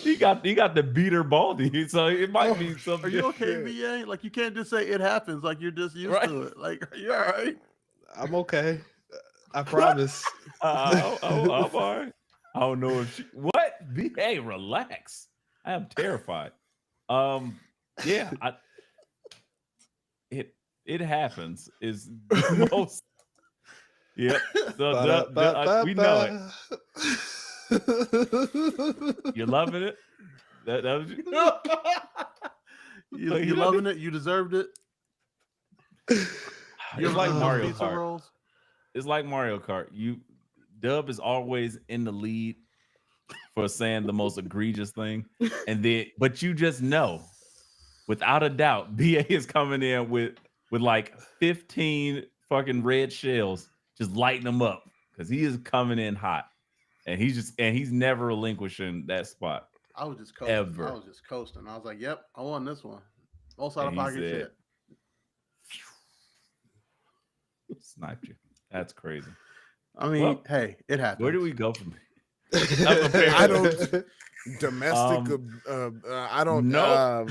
He got the beater baldy, so it might be something. Are you okay, Shit. VA? Like you can't just say it happens. Like you're just used to it. Like are you all right? I'm okay. I promise. I'm all right. I don't know if what? BA, relax. I am terrified. Yeah, it happens is the most. Yep. So we know it. You're loving it. That was You loving it? You deserved it. It's like Mario pizza Kart. rolls. It's like Mario Kart. Dub is always in the lead for saying the most egregious thing, but you just know, without a doubt, BA is coming in with like 15 fucking red shells, just lighting them up because he is coming in hot, and he's never relinquishing that spot. I was just coasting. Ever. I was just coasting. I was like, "Yep, I won this one." Most out of And he pocket said- shit. Sniped you. That's crazy. I mean, Well, hey, it happens. Where do we go from? I don't domestic. I don't. Nope.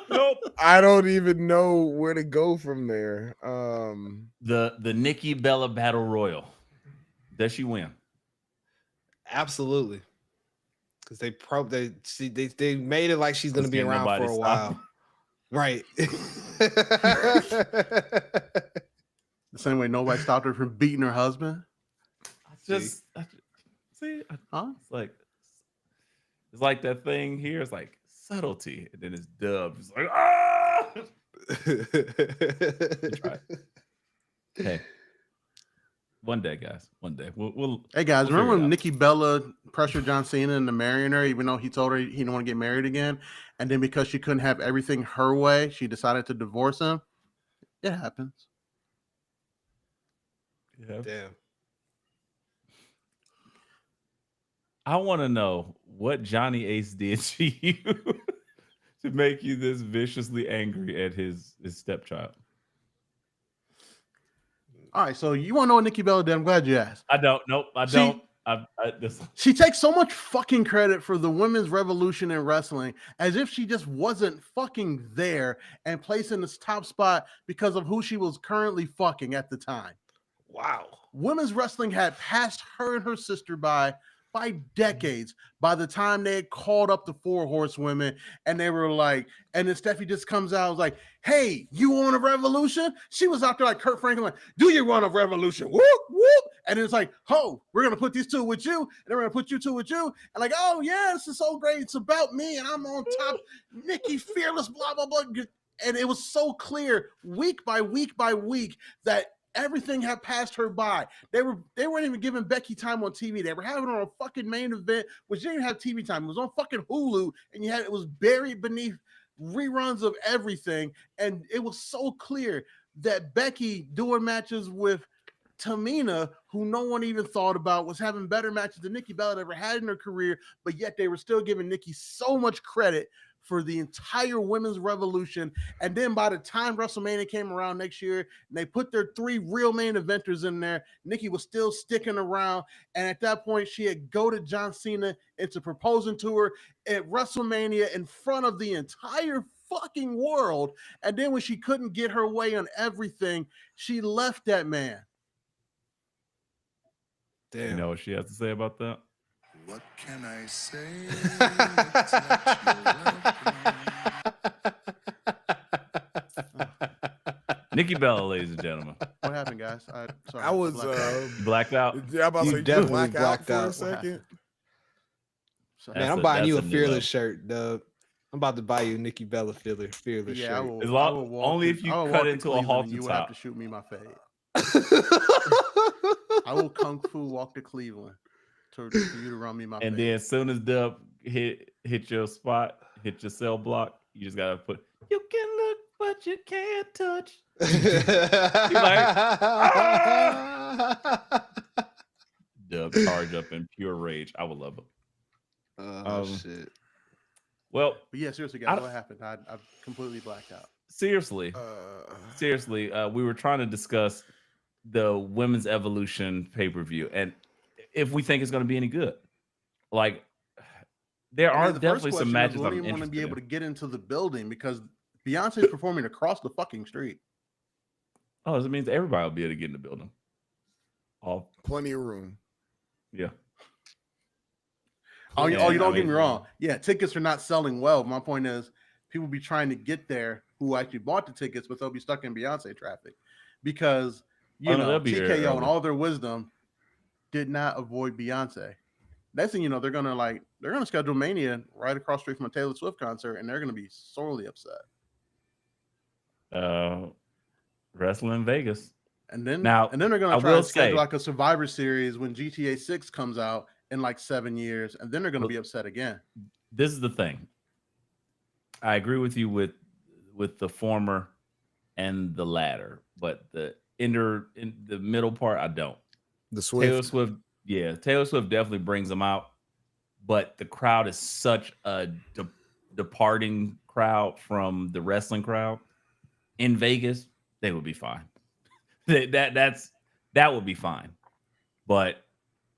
Nope. I don't even know where to go from there. The Nikki Bella Battle Royal. Does she win? Absolutely. Because they made it like she's gonna be Can't around nobody for a stop while. her. Right. The same way nobody stopped her from beating her husband. It's like that thing here. It's like subtlety, and then it's Dub. It's like Try it. Hey, one day, guys. One day. We'll Hey guys, we'll remember figure it when out. Nikki Bella pressured John Cena into marrying her, even though he told her he didn't want to get married again, and then because she couldn't have everything her way, she decided to divorce him? It happens. Yeah. Damn. I want to know what Johnny Ace did to you to make you this viciously angry at his stepchild. All right, so you want to know what Nikki Bella did? I'm glad you asked. I don't. Nope. I See- don't. She takes so much fucking credit for the women's revolution in wrestling as if she just wasn't fucking there and placed in this top spot because of who she was currently fucking at the time. Wow. Women's wrestling had passed her and her sister by decades by the time they had called up the Four Horsewomen and they were like, and then Steffi just comes out and was like, hey, you want a revolution? She was out there like Kurt Franklin, like, do you want a revolution? Whoop, whoop. And it's like, oh, we're going to put these two with you, and then we're going to put you two with you. And like, oh, yeah, this is so great. It's about me, and I'm on top. Nikki Fearless, blah, blah, blah. And it was so clear week by week by week that everything had passed her by. They weren't even giving Becky time on TV. They were having her on a fucking main event, which didn't even have TV time. It was on fucking Hulu, and it was buried beneath reruns of everything. And it was so clear that Becky doing matches with Tamina, who no one even thought about, was having better matches than Nikki Bella ever had in her career, but yet they were still giving Nikki so much credit for the entire women's revolution. And then by the time WrestleMania came around next year, and they put their 3 real main eventers in there, Nikki was still sticking around. And at that point, she had goaded John Cena into proposing to her at WrestleMania in front of the entire fucking world. And then when she couldn't get her way on everything, she left that man. Damn. You know what she has to say about that? What can I say? Nikki Bella, ladies and gentlemen. What happened, guys? Sorry, I was You blacked out? yeah, I'm about to say, definitely black out blacked for a out. second. Man, I'm buying you a new Fearless level. shirt, Dub. I'm about to buy you a Nikki Bella Fearless Yeah, I shirt. will, As long- I will walk only to- if you I will cut walk to into a Cleveland and halter you would have top. to shoot me my fade. I will kung fu walk to Cleveland for you to run me my And fade. then as soon as Dub hit your spot, hit your cell block, you just gotta put, you can look, but you can't touch. Dub charge up in pure rage. I would love it. Oh shit. Well, But yeah, seriously, I guys, don't- what happened? I've completely blacked out. seriously, we were trying to discuss the women's evolution pay-per-view and if we think it's going to be any good. Like, there I mean, are the definitely first some question matches is, when I'm do you want to interested be able in. to get into the building because Beyonce's performing across the fucking street. Oh, that means everybody will be able to get in the building. All Plenty of room. yeah. Oh, Yeah, you don't I get me mean- wrong. Yeah, tickets are not selling well. My point is, people be trying to get there who actually bought the tickets, but they'll be stuck in Beyonce traffic because Oh, no, they'll be there TKO and early. all their wisdom did not avoid Beyonce. Next thing you know, they're gonna schedule Mania right across the street from a Taylor Swift concert, and they're gonna be sorely upset. Wrestling in Vegas. And then Now, they're I gonna try will to schedule say- like a Survivor Series when GTA 6 comes out in like 7 years, and then they're gonna Look, be upset again. This is the thing. I agree with you with the former and the latter, but in the middle part, I don't. The Taylor Swift. Swift, yeah, Taylor Swift definitely brings them out, but the crowd is such a departing crowd from the wrestling crowd. In Vegas, they would be fine. that would be fine. But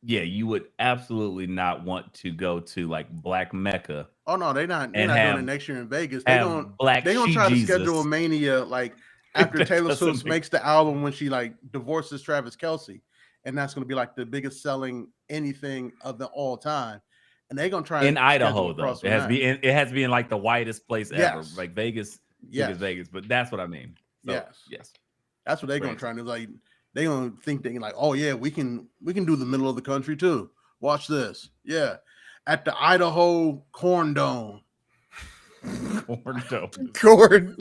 yeah, you would absolutely not want to go to like Black Mecca. Oh no, they're not And doing have- it next year in Vegas. They have don't Black they gonna She try to Jesus. schedule a Mania like after That Taylor doesn't Swift make- makes the album when she like divorces Travis Kelce, and that's gonna be like the biggest selling anything of the all time. And they're gonna try in to Idaho schedule though. across It has from to be that. it has to be in like the widest place ever. Yes. Like Vegas, Yes. is Vegas, but that's what I mean. So, Yes. That's what they're gonna try to do. Like they gonna think they like, oh yeah, we can do the middle of the country too. Watch this. Yeah. At the Idaho Corn Dome. Corn dog. Corn.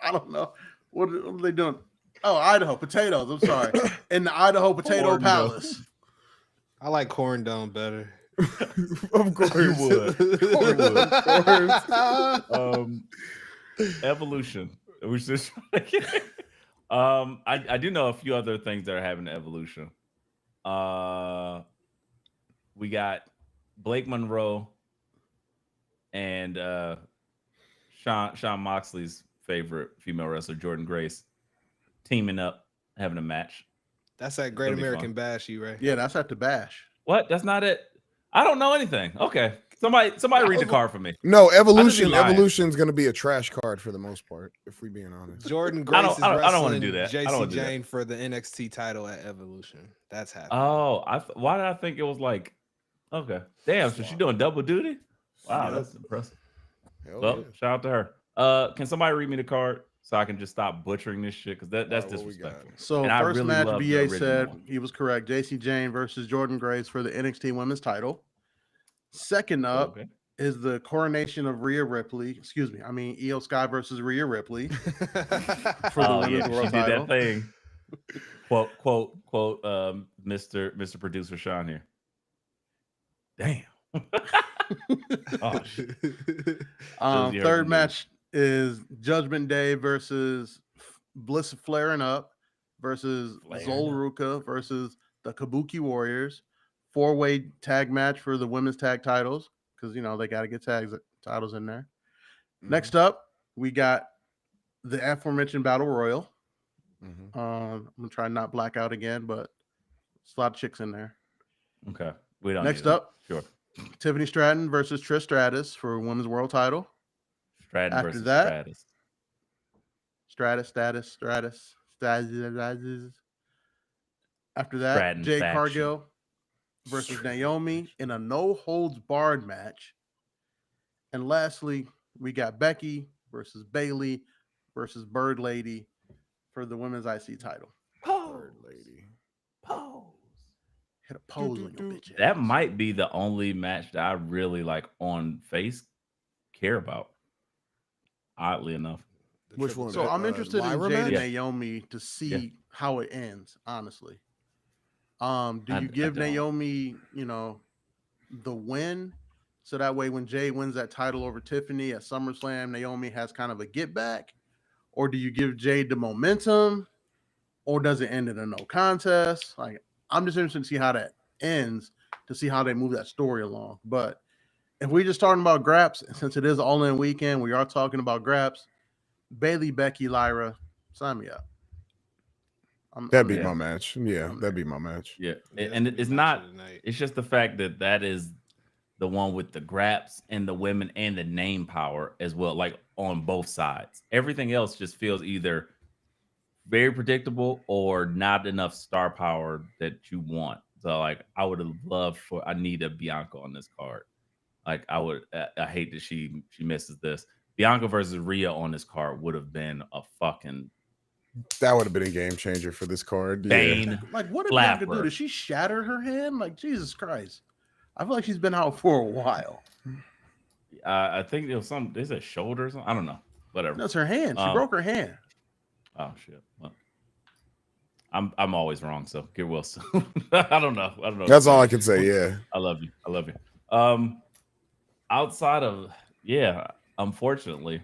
I don't know. What are they doing? Oh, Idaho potatoes. I'm sorry. In the Idaho Potato Corn Palace. I like Corn Dome better. Of course. You would. Of course. Evolution. We should I do know a few other things that are having an evolution. We got Blake Monroe and Sean Moxley's favorite female wrestler, Jordan Grace, teaming up, having a match. That's that Great That'll be American fun. Bash, you right? Yeah, that's at the Bash. What? That's not it. I don't know anything. Okay. Somebody read the card for me. No, I just be Evolution. lying. Evolution's gonna be a trash card for the most part, if we being honest. Jordan I Grace don't- is I don't wanna wrestling do that. I don't JC wanna do that. Jane for the NXT title at Evolution. That's happening. Oh, why did I think it was like, okay. Damn, so she's doing double duty? Wow, Yeah. that's impressive. Hell Well, yeah. shout out to her. Can somebody read me the card so I can just stop butchering this shit? Because that's Alright, what we got? disrespectful. So And I first really match, love the BA original said one. he was correct. JC Jane versus Jordan Grace for the NXT Women's title. Second up Okay. is the coronation of Rhea Ripley. Excuse me. I mean Io Sky versus Rhea Ripley for the Oh, Women's yeah, World she did title. that thing. Quote, Mr. Producer Sean here. Damn. Oh, shit. You heard the Third news. match is Judgment Day versus Bliss Flaring Up versus Flaring Zolruka versus the Kabuki Warriors. 4-way tag match for the women's tag titles because they got to get titles in there. Next up, we got the aforementioned Battle Royal. Mhm. I'm gonna try and not black out again, but there's a lot of chicks in there. Okay. We don't. Next need it. up, Sure. Tiffany Stratton versus Trish Stratus for women's world title. Stratton After versus that- Stratus. Stratus. After that, Stratton Jade faction. Cargill versus Naomi in a no holds barred match. And lastly, we got Becky versus Bailey versus Bird Lady for the women's IC title. Bird lady. Pose. Hit a pose on your bitch. That ass. might be the only match that I really like on face care about. Oddly enough. Which one? So I'm interested in Lyra Jade and match? Naomi to see how it ends, honestly. Do I you give don't. Naomi, the win? So that way when Jade wins that title over Tiffany at SummerSlam, Naomi has kind of a get back? Or do you give Jade the momentum? Or does it end in a no contest? Like, I'm just interested to see how that ends, to see how they move that story along. But if we just talking about graps, since it is All In Weekend, we are talking about graps. Bailey, Becky, Lyra, sign me up. That'd be Yeah. my match. Yeah, that'd be my match. Yeah. Yeah, And that'd be it's match not, of the night. it's just the fact that is the one with the graps and the women and the name power as well, like on both sides. Everything else just feels either very predictable or not enough star power that you want. So like I would have loved for I need a Bianca on this card. Like I hate that she misses this. Bianca versus Rhea on this card would have been a fucking That would have been a game changer for this card. Yeah. bane. Like, what did Bianca do? Flapper. Did she shatter her hand? Like, Jesus Christ. I feel like she's been out for a while. I think it was some. They said shoulder or something. I don't know. Whatever. That's her hand. She broke her hand. Oh shit. Well, I'm always wrong. So get well soon. I don't know. That's all I can say. Yeah. I love you. Outside of unfortunately,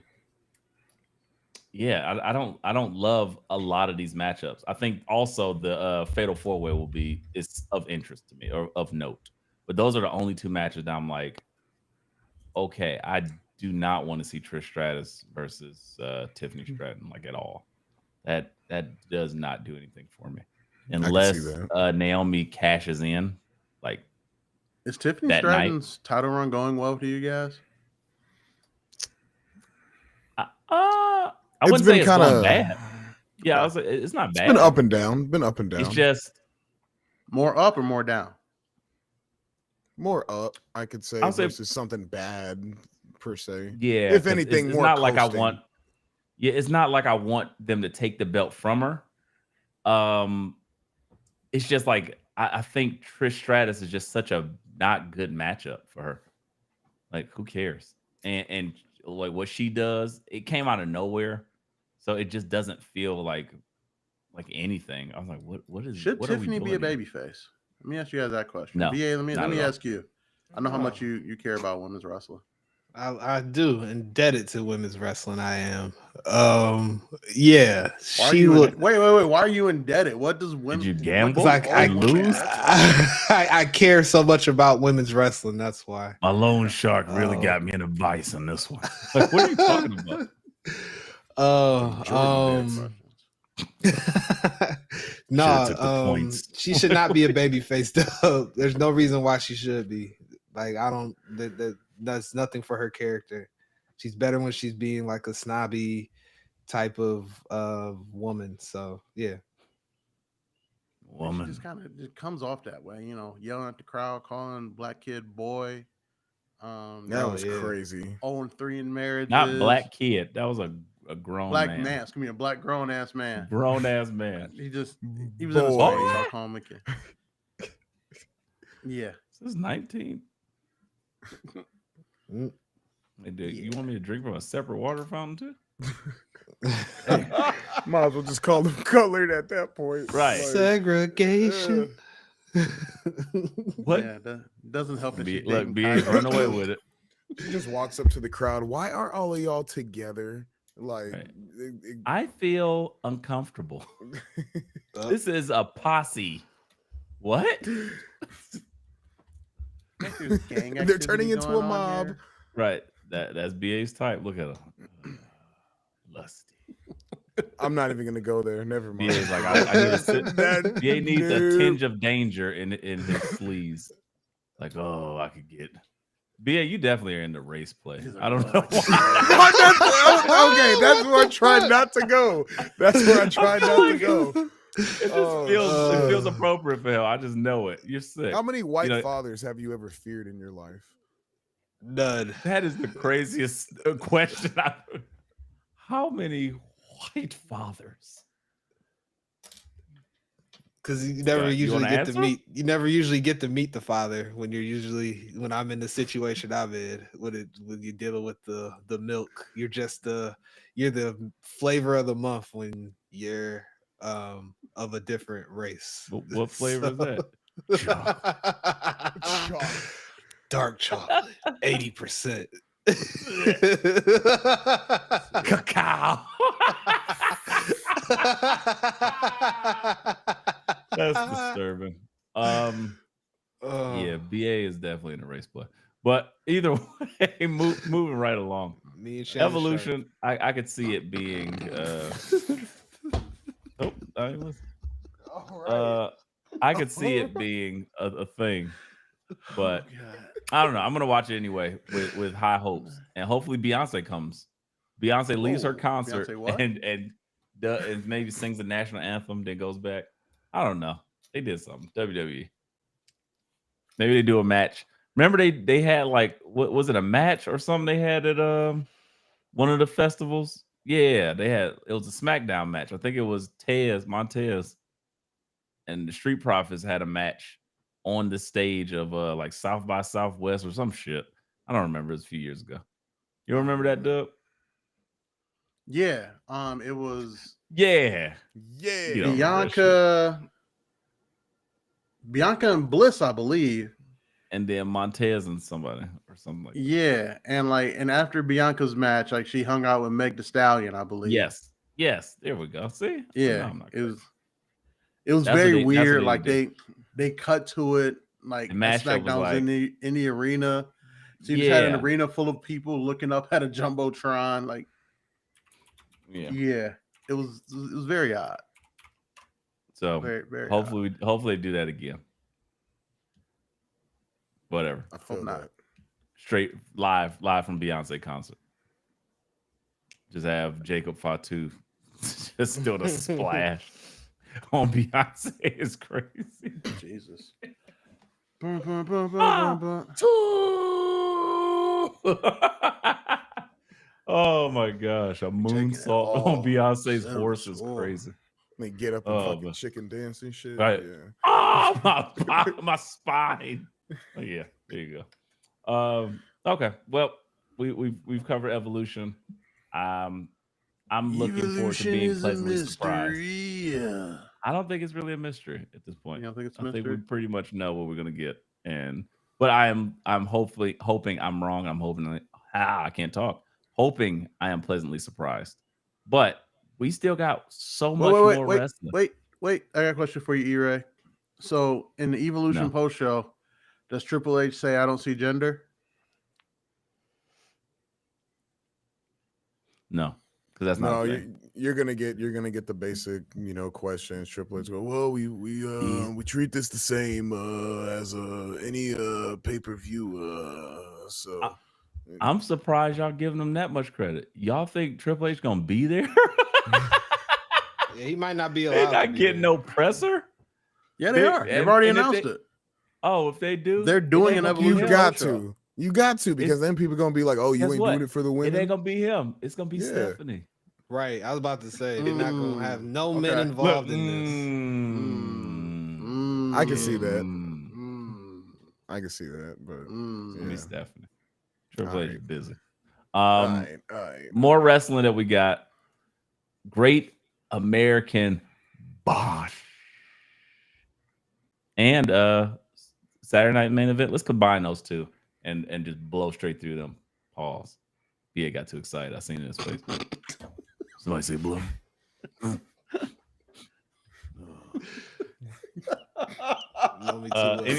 I don't love a lot of these matchups. I think also the Fatal 4-Way is of interest to me or of note. But those are the only two matches that I'm like, okay, I do not want to see Trish Stratus versus Tiffany Stratton like at all. That does not do anything for me unless Naomi cashes in. Like, is Tiffany that Stratton's title run going well to you guys? I wouldn't say it's going bad. Yeah, I was like, it's not bad. It's been up and down. It's just more up or more down. More up, I could say, versus something bad per se. Yeah. If anything, it's more not like I coasting. want. Yeah, it's not like I want them to take the belt from her. It's just like I think Trish Stratus is just such a not good matchup for her. Like, who cares? And like what she does, it came out of nowhere, so it just doesn't feel like anything. I was like, what is? Should what Tiffany be a here? babyface? Let me ask you guys that question. No, VA, let me not at all. ask you. I know how much you care about women's wrestling. I do, indebted to women's wrestling. I am. Yeah. She would. Wait. Why are you indebted? What does women? Did you gamble? Like I lose? I care so much about women's wrestling. That's why. My loan shark really got me in a vice on this one. Like, what are you talking about? No, she should not be a babyface though. There's no reason why she should be. Like, I don't. That's nothing for her character. She's better when she's being like a snobby type of woman. So yeah. Woman. She just kind of comes off that way, yelling at the crowd, calling black kid boy. That was crazy. 0-3 in marriage. Not black kid. That was a grown black man. Excuse me, a black grown ass man. Grown ass man. He was in his 40s. I'll call him a kid. Yeah. This is 19. Hey, dude, you want me to drink from a separate water fountain too? Hey, might as well just call him colored at that point. Right. Like, Segregation. What? Yeah, that doesn't help. Run away with it. She just walks up to the crowd. Why are all of y'all together? Like, right. I feel uncomfortable. This is a posse. What? They're turning into a mob. Right. That's BA's type. Look at him. Lusty. I'm not even gonna go there. Never mind. BA's like, I need a That- BA needs a nope. tinge of danger in his sleeves. Like, oh, I could get BA. You definitely are into race play. I don't know why. Okay, that's where I tried not to go. That's where I tried not to go. It just feels appropriate for him. I just know it. You're sick. How many white fathers have you ever feared in your life? None. That is the craziest question. How many white fathers? Because you never You usually wanna get answer? to meet. You never usually get to meet the father when I'm in the situation I'm in. When you're dealing with the milk, you're the flavor of the month when you're of a different race. What flavor is that? Dark chocolate, 80%. Cacao. That's disturbing. Yeah, BA is definitely in a race play. But either way, moving right along. Me and Shannon Evolution, I could see it being I could see it being a thing, but I don't know. I'm gonna watch it anyway with high hopes, and hopefully Beyonce comes. Beyonce leaves her concert and maybe sings the national anthem, then goes back. I don't know. They did something. WWE. Maybe they do a match. Remember they had like what was it, a match or something they had at one of the festivals? Yeah, it was a SmackDown match. I think it was Montez and the Street Profits had a match on the stage of like South by Southwest or some shit. I don't remember. It was a few years ago. You remember that, Dub? Yeah. It was Yeah. Yeah. Bianca and Bliss, I believe. And then Montez and somebody or something like that. Yeah. And after Bianca's match, like she hung out with Meg Thee Stallion, I believe. Yes. There we go. See? Yeah. It was very weird. Like they cut to it like SmackDown was in the arena. So you just had an arena full of people looking up at a Jumbotron. Like it was very odd. So very, very hopefully they do that again. Whatever. I hope not. Straight live from Beyonce concert. Just have Jacob Fatu just doing a splash on Beyonce. Is crazy. Jesus. Oh my gosh, a moonsault on Beyonce's horse is crazy. They get up and fucking chicken dance and shit. Right. Yeah. Oh my spine. Oh, yeah, there you go. Okay, well, we've covered Evolution. I'm looking forward to being pleasantly surprised. I don't think it's really a mystery at this point. You don't think it's a I mystery? think we pretty much know what we're gonna get, but I'm hoping I'm wrong. I'm hoping I can't talk. Hoping I am pleasantly surprised, but we still got so much more wrestling. Wait! I got a question for you, E-Ray. So in the Evolution post show, does Triple H say I don't see gender? No, because that's not. You're gonna get the basic, questions. Triple H go, well, we treat this the same as any pay-per-view. So I'm surprised y'all giving him that much credit. Y'all think Triple H gonna be there? Yeah, he might not be allowed. They're not getting no presser. Yeah, they are. They've already announced it. Oh, if they do, they're doing an Evolution. You got to, because then people are gonna be like, "Oh, you ain't doing it for the women." It ain't gonna be him. It's gonna be Stephanie. Right. I was about to say they're not gonna have no men involved in this. I can see that. I can see that, but it's gonna be Stephanie. Triple H is busy. All right. More wrestling that we got. Great American Bosh. And Saturday Night Main Event. Let's combine those two and just blow straight through them. Pause. BA got too excited. I seen it in his face. Somebody say blow.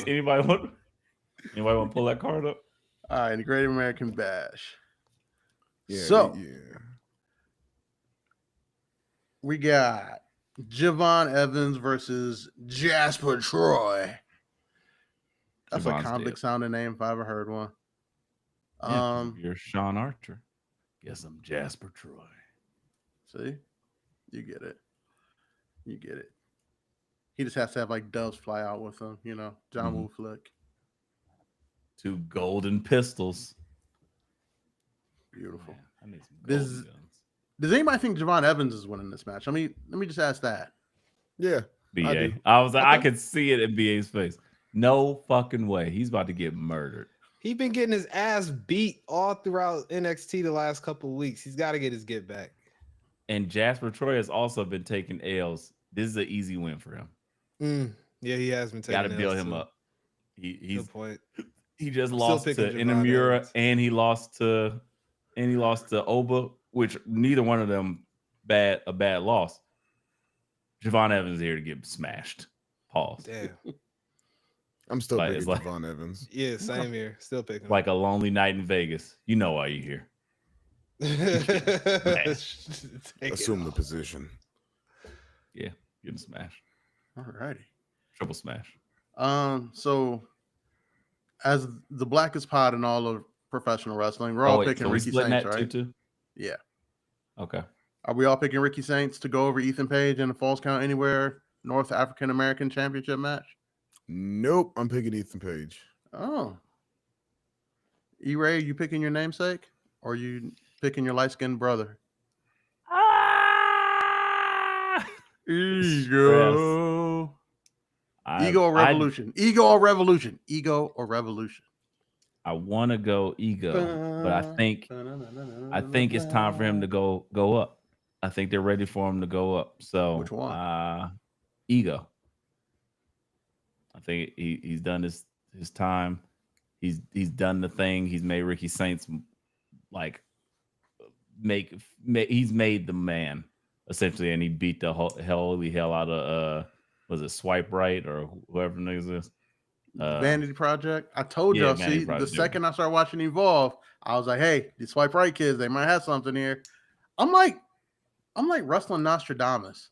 Anybody want to pull that card up? All right, the Great American Bash. Yeah, So yeah. we got Javon Evans versus Jasper Troy. That's a Javon's comic dead. sounding name if I ever heard one. Yeah, 'cause if you're Sean Archer. Guess I'm Jasper Troy. See, you get it. You get it. He just has to have like doves fly out with him, you know, John Woo flick. 2 golden pistols. Beautiful. Man, I need some This- golden guns. Does anybody think Javon Evans is winning this match? I mean, let me just ask that. Yeah. I BA. do. I was like, I Okay. could see it in BA's face. No fucking way. He's about to get murdered. He been getting his ass beat all throughout NXT the last couple of weeks. He's got to get his get back. And Jasper Troy has also been taking L's. This is an easy win for him. Yeah, he has been taking. Got to build L's him too. up. He's Good point. he just I'm lost still to picking Javon Inamura Evans. and he lost to Oba, which neither one of them a bad loss. Javon Evans is here to get smashed. Pause. Damn. I'm still Like, picking it's like- Javon Evans. Yeah, same here. Still picking. Like a lonely night in Vegas. You know why you're here. Assume the position. Yeah, getting smashed. All righty. Triple smash. So as the blackest pod in all of professional wrestling, we're all picking so we Ricky splitting Saints, that right? too? Yeah. Okay. Are we all picking Ricky Saints to go over Ethan Page in the Falls Count Anywhere North African American Championship match? Nope. I'm picking Ethan Page. Oh. E-Ray, you picking your namesake? Or you picking your light-skinned brother? Ego. Ego or revolution? Ego or revolution? Ego or revolution? I want to go ego, but I think it's time for him to go up. I think they're ready for him to go up. So Which one? Ego. I think he's done his time. He's done the thing. He's made Ricky Saints like he's made the man essentially, and he beat the holy hell out of was it Swipe Right or whoever niggas is. Vanity Project. I told yeah, y'all. Vanity See, Project. the second I started watching Evolve, I was like, "Hey, these Swipe Right kids, they might have something here." I'm like wrestling Nostradamus.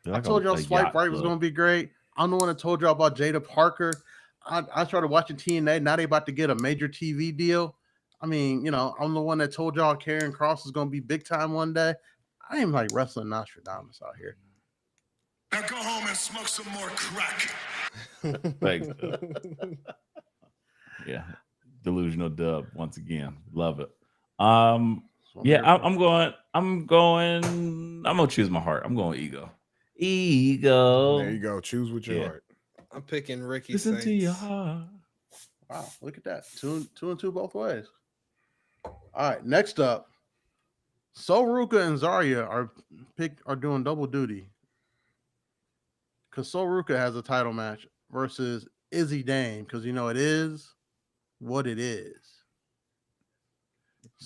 They're I like told a y'all Swipe yacht Right was club. going to be great. I'm the one that told y'all about Jada Parker. I started watching TNA. Now they about to get a major TV deal. I mean, you know, I'm the one that told y'all Karrion Kross is going to be big time one day. I am like wrestling Nostradamus out here. Now go home and smoke some more crack. Thanks, Bill. Yeah, delusional dub once again. Love it. Yeah, I'm gonna choose my heart. I'm going ego. Ego. There you go. Choose with your Yeah. heart. I'm picking Ricky Listen Saints. to your heart. Wow, look at that. Two and two both ways. All right, next up, Sol Ruka and Zarya are doing double duty. Because Sol Ruka has a title match versus Izzy Dame, because you know it is what it is.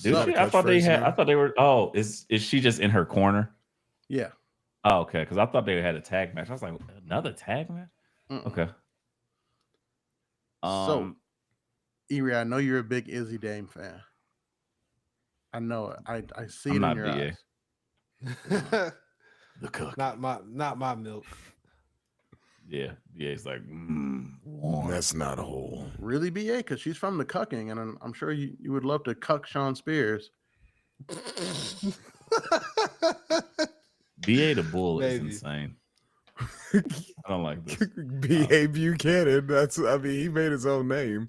Did So, she? I thought they catchphrase had. now? I thought they were. Oh, is she just in her corner? yeah. Oh, okay. Because I thought they had a tag match. I was like, another tag match. Mm-mm. Okay. So, Erie, I know you're a big Izzy Dame fan. I know it. I see I'm it not in your BA. eyes. The cook. not my milk. Yeah, BA's like, warm. That's not a hole. Really, BA? Because she's from the cucking, and I'm sure you would love to cuck Sean Spears. BA the Bull is Maybe. insane. I don't like this. B.A. Buchanan. He made his own name.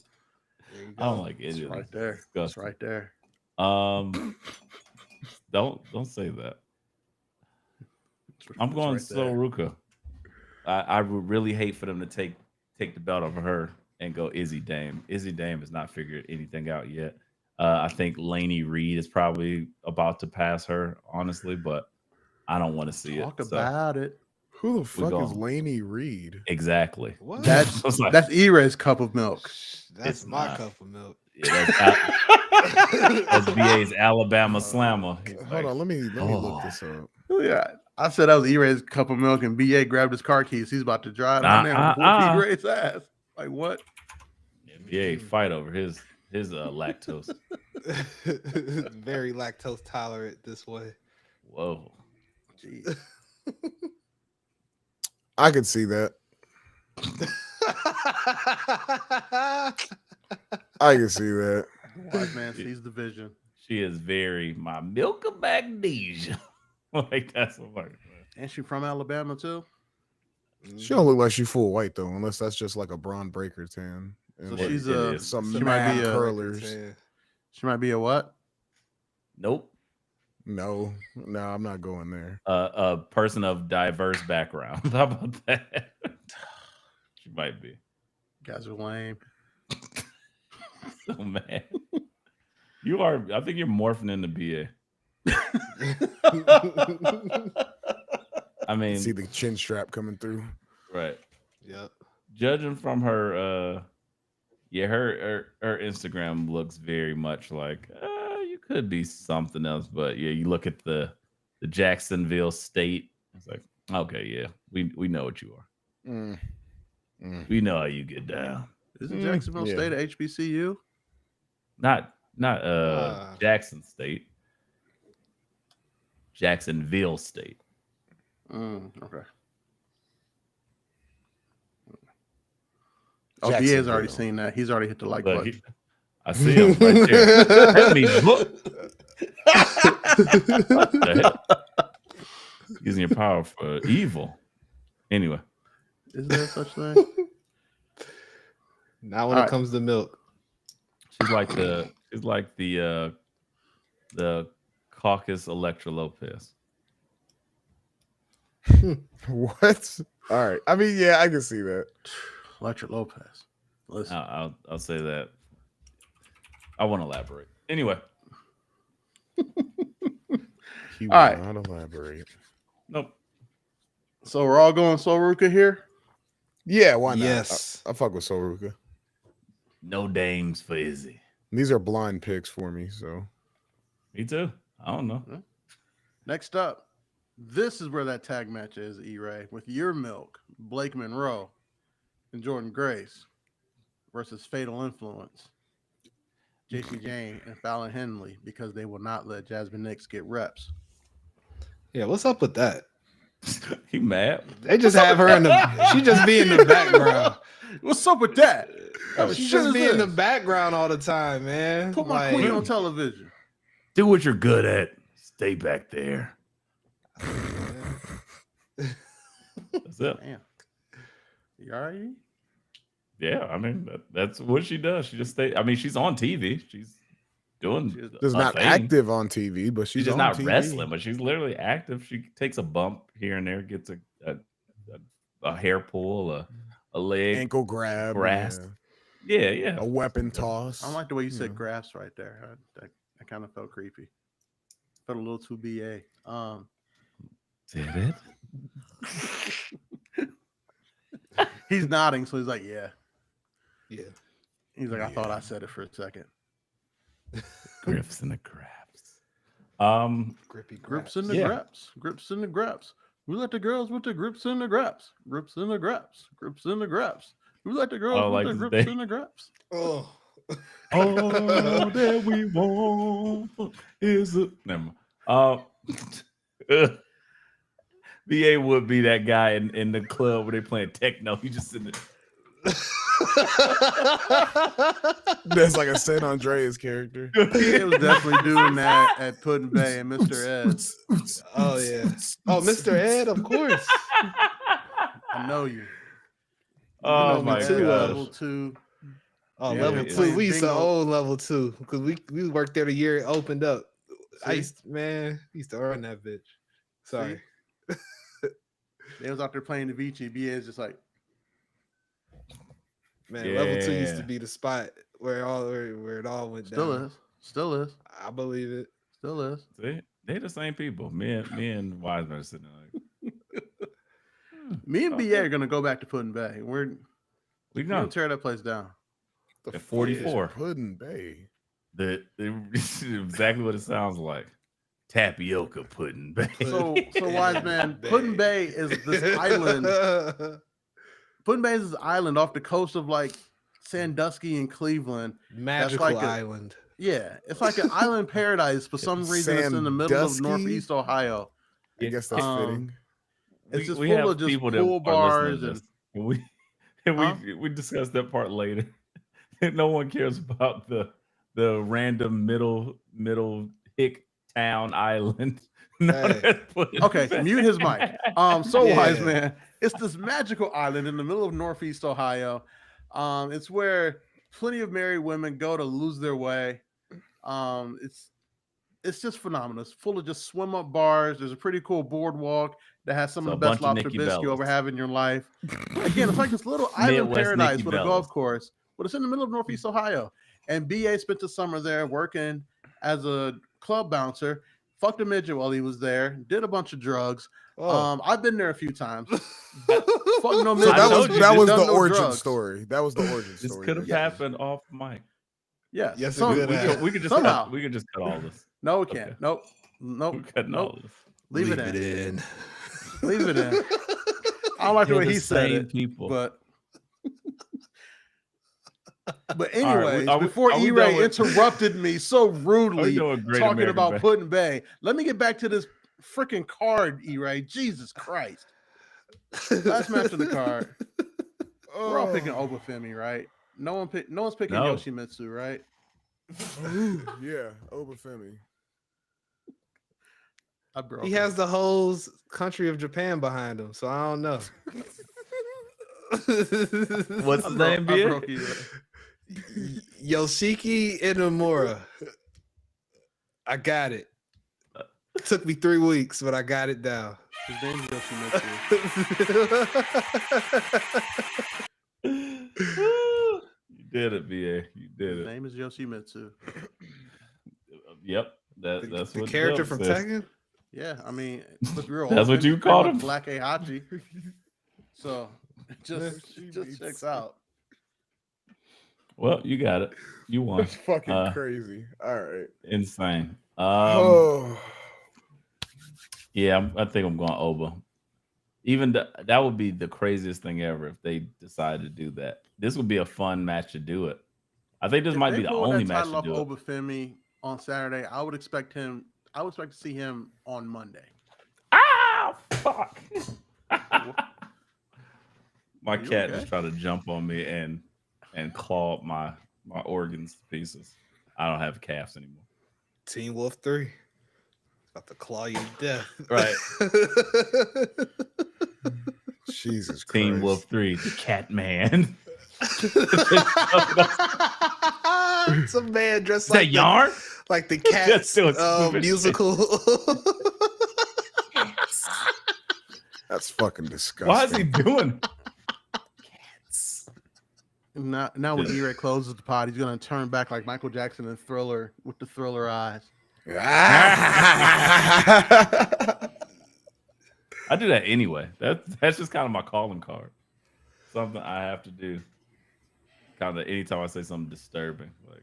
There you I don't go. like It's it. right there. It's Disgusting. right there. Don't say that. It's I'm going right Sol there. Ruka. I would really hate for them to take the belt off of her and go Izzy Dame. Izzy Dame has not figured anything out yet. I think Lainey Reed is probably about to pass her, honestly, but I don't want to see Talk it. So, about it. Who the fuck is going. Lainey Reed? exactly. What? That's I was like, that's E-Ray's cup of milk. That's It's my not. cup of milk. yeah, that's BA's Alabama Slammer. He's Hold like, on, let me look oh. this up. Yeah, I said that was E-Ray's cup of milk, and BA grabbed his car keys. He's about to drive down there and whoop E-Ray's ass. Like what? BA fight over his His lactose. Very lactose tolerant this way. Whoa. Jeez. I could see that. I can see that. The wise man sees the vision. She is very my milk of magnesia. Like that's what I'm And she from Alabama too. She don't look like she full white though, unless that's just like a Braun Breaker tan. So And she's it a. is. some She might be mad a. curlers. She might be a what? Nope. No, I'm not going there. A person of diverse background. How about that? She might be. You guys are lame. So mad. You are. I think you're morphing into BA. I mean, See the chin strap coming through. right. Yep. Judging from her, her Instagram looks very much like you could be something else, but yeah, you look at the Jacksonville State. It's like, okay, yeah, we know what you are. We know how you get down. Isn't Jacksonville yeah. State a HBCU? Not Jackson State. Jacksonville State. Okay. Oh, BA's already Jacksonville. seen that. He's already hit the like Look, button. I see him right there. That means look. What the heck? Using your power for evil. Anyway. Is there such thing? Not when All it right. comes to milk. She's like the Caucus Electra Lopez. What? All right. I mean, yeah, I can see that. Electra Lopez. Listen. I'll say that. I won't elaborate. Anyway. He will All right. not elaborate. Nope. So we're all going Soruka here? Yeah, why not? Yes. I fuck with Soruka. No dames for Izzy. These are blind picks for me, so Me too. I don't know. Next up, this is where that tag match is, E-Ray, with your milk, Blake Monroe and Jordan Grace versus Fatal Influence, JC Jane and Fallon Henley, because they will not let Jasmine Nix get reps. Yeah, what's up with that? He mad? They just have her in the. She just be in the background. What's up with that? She just be in the background all the time, man. Put my queen on television. Do what you're good at. Stay back there. That's it. Damn. You all right? Yeah, I mean that's what she does. She just stay. I mean, she's on TV. She's doing. She's not thing. active on TV, but She's she's just on not TV. wrestling, but she's literally active. She takes a bump here and there, gets a hair pull, a leg Ankle grab, grasp. Yeah. a weapon toss. I don't like the way you said graphs right there. That kind of felt creepy. Felt a little too BA. Did it? He's nodding, so he's like, yeah. Yeah. He's like, I thought I said it for a second. Griffs and the crabs. Grippy Grips and the Yeah. graps. Grips and the graps. We let the girls with the grips and the graps. Grips and the graps. Grips and the graps. We let the girls Oh, with like the this grips day. and the graps. Oh. All that we want is a. Never mind. VA would be that guy in the club where they playing techno. He just sitting there. That's like a San Andreas character. He was definitely doing that at Puddin' Bay and Mr. Ed. Oh yeah. Oh, Mr. Ed, of course. I know you. Oh You know my me too, at god! Level 2. Oh, Yeah, level it's 2. We used to bingo. own level 2 because we worked there the year it opened up. I See? used to earn that bitch. Sorry. They was out there playing the Vici. BA is just like, Man, level 2 used to Yeah. be the spot where it all went still down. is. Still is. I believe it. Still is. See, they the same people. Me and Wiseman are sitting there like, Me and Okay. BA are gonna go back to Puddin' Bay. We're we gonna know tear that place down. The At 44. Puddin' Bay. this is exactly what it sounds like. Tapioca pudding. So wise man, Puddin' Bay is this island. Puddin' Bay is this island off the coast of like Sandusky in Cleveland. Magical like island. Yeah, it's like an island paradise. For some reason, it's in the middle of Sandusky? Northeast Ohio. I guess that's fitting. It's just we full have of just people that pool are bars listening to and this. And Huh? we discussed that part later. No one cares about the random middle hick town island. Hey. Okay, mute his mic. So Yeah. Wise Man, it's this magical island in the middle of Northeast Ohio. It's where plenty of married women go to lose their way. It's just phenomenal. It's full of just swim up bars. There's a pretty cool boardwalk that has some So of the a best bunch of lobster Nikki biscuit you Bellas. ever have in your life. Again, it's like this little island Midwest paradise Nikki with a Bellas. golf course, but it's in the middle of Northeast Ohio. And BA spent the summer there working as a club bouncer. Fucked a midget while he was there. Did a bunch of drugs. Oh. I've been there a few times. Fuck no So midget. I that was told you, that was done the no origin drugs. story. That was the origin This story. could have right? happened off mic. Yes. Yes, it Some- could We have. could, we could just Somehow. cut, we could just cut all this. No, we can't. Okay. Nope. We're Nope. cutting all Nope. this. Leave it in. in. Leave it in. I don't like the They're way the he said same it, people. but All right, anyways, are we before done E-Ray with- interrupted me so Are we rudely doing Great talking American about Bash? Puddin' Bay, let me get back to this freaking card, E-Ray. Jesus Christ. Last match of the card. We're all picking Obafemi, right? No one's picking No. Yoshimitsu, right? Yeah, Obafemi. I broke He him. has the whole country of Japan behind him, so I don't know. What's I his broke- name, I BA? broke E-Ray. Yoshiki Inamura. I got it. Took me 3 weeks, but I got it down. His name's Yoshimitsu. You did it, BA. You did His it. name is Yoshimitsu. Yep. That's The what character Dub from says. Tekken? Yeah, I mean, let's be real. That's what Obafemi's you pretty called much him? Black Heihachi. So it just checks out. Well, you got it. You won. That's fucking Uh, crazy. All right. Insane. Oh, Yeah, I think I'm going Oba. Even that would be the craziest thing ever if they decided to do that. This would be a fun match to do it. I think this If might they be the pull only that match title to off do it. Obafemi on Saturday, I would expect to see him on Monday. Ah, fuck. My You cat okay? just tried to jump on me and claw my organs to pieces. I don't have calves anymore. Teen Wolf 3. About to claw you to death. Right. Jesus Christ. Teen Wolf 3, the Cat Man. Some man dressed Is that like yarn? like the That's Cats doing stupid shit. musical. That's fucking disgusting. Why is he doing? Cats. Now when E-Ray closes the pod, he's gonna turn back like Michael Jackson in Thriller with the Thriller eyes. I do that anyway. That's just kind of my calling card. Something I have to do. Kind of anytime I say something disturbing, like.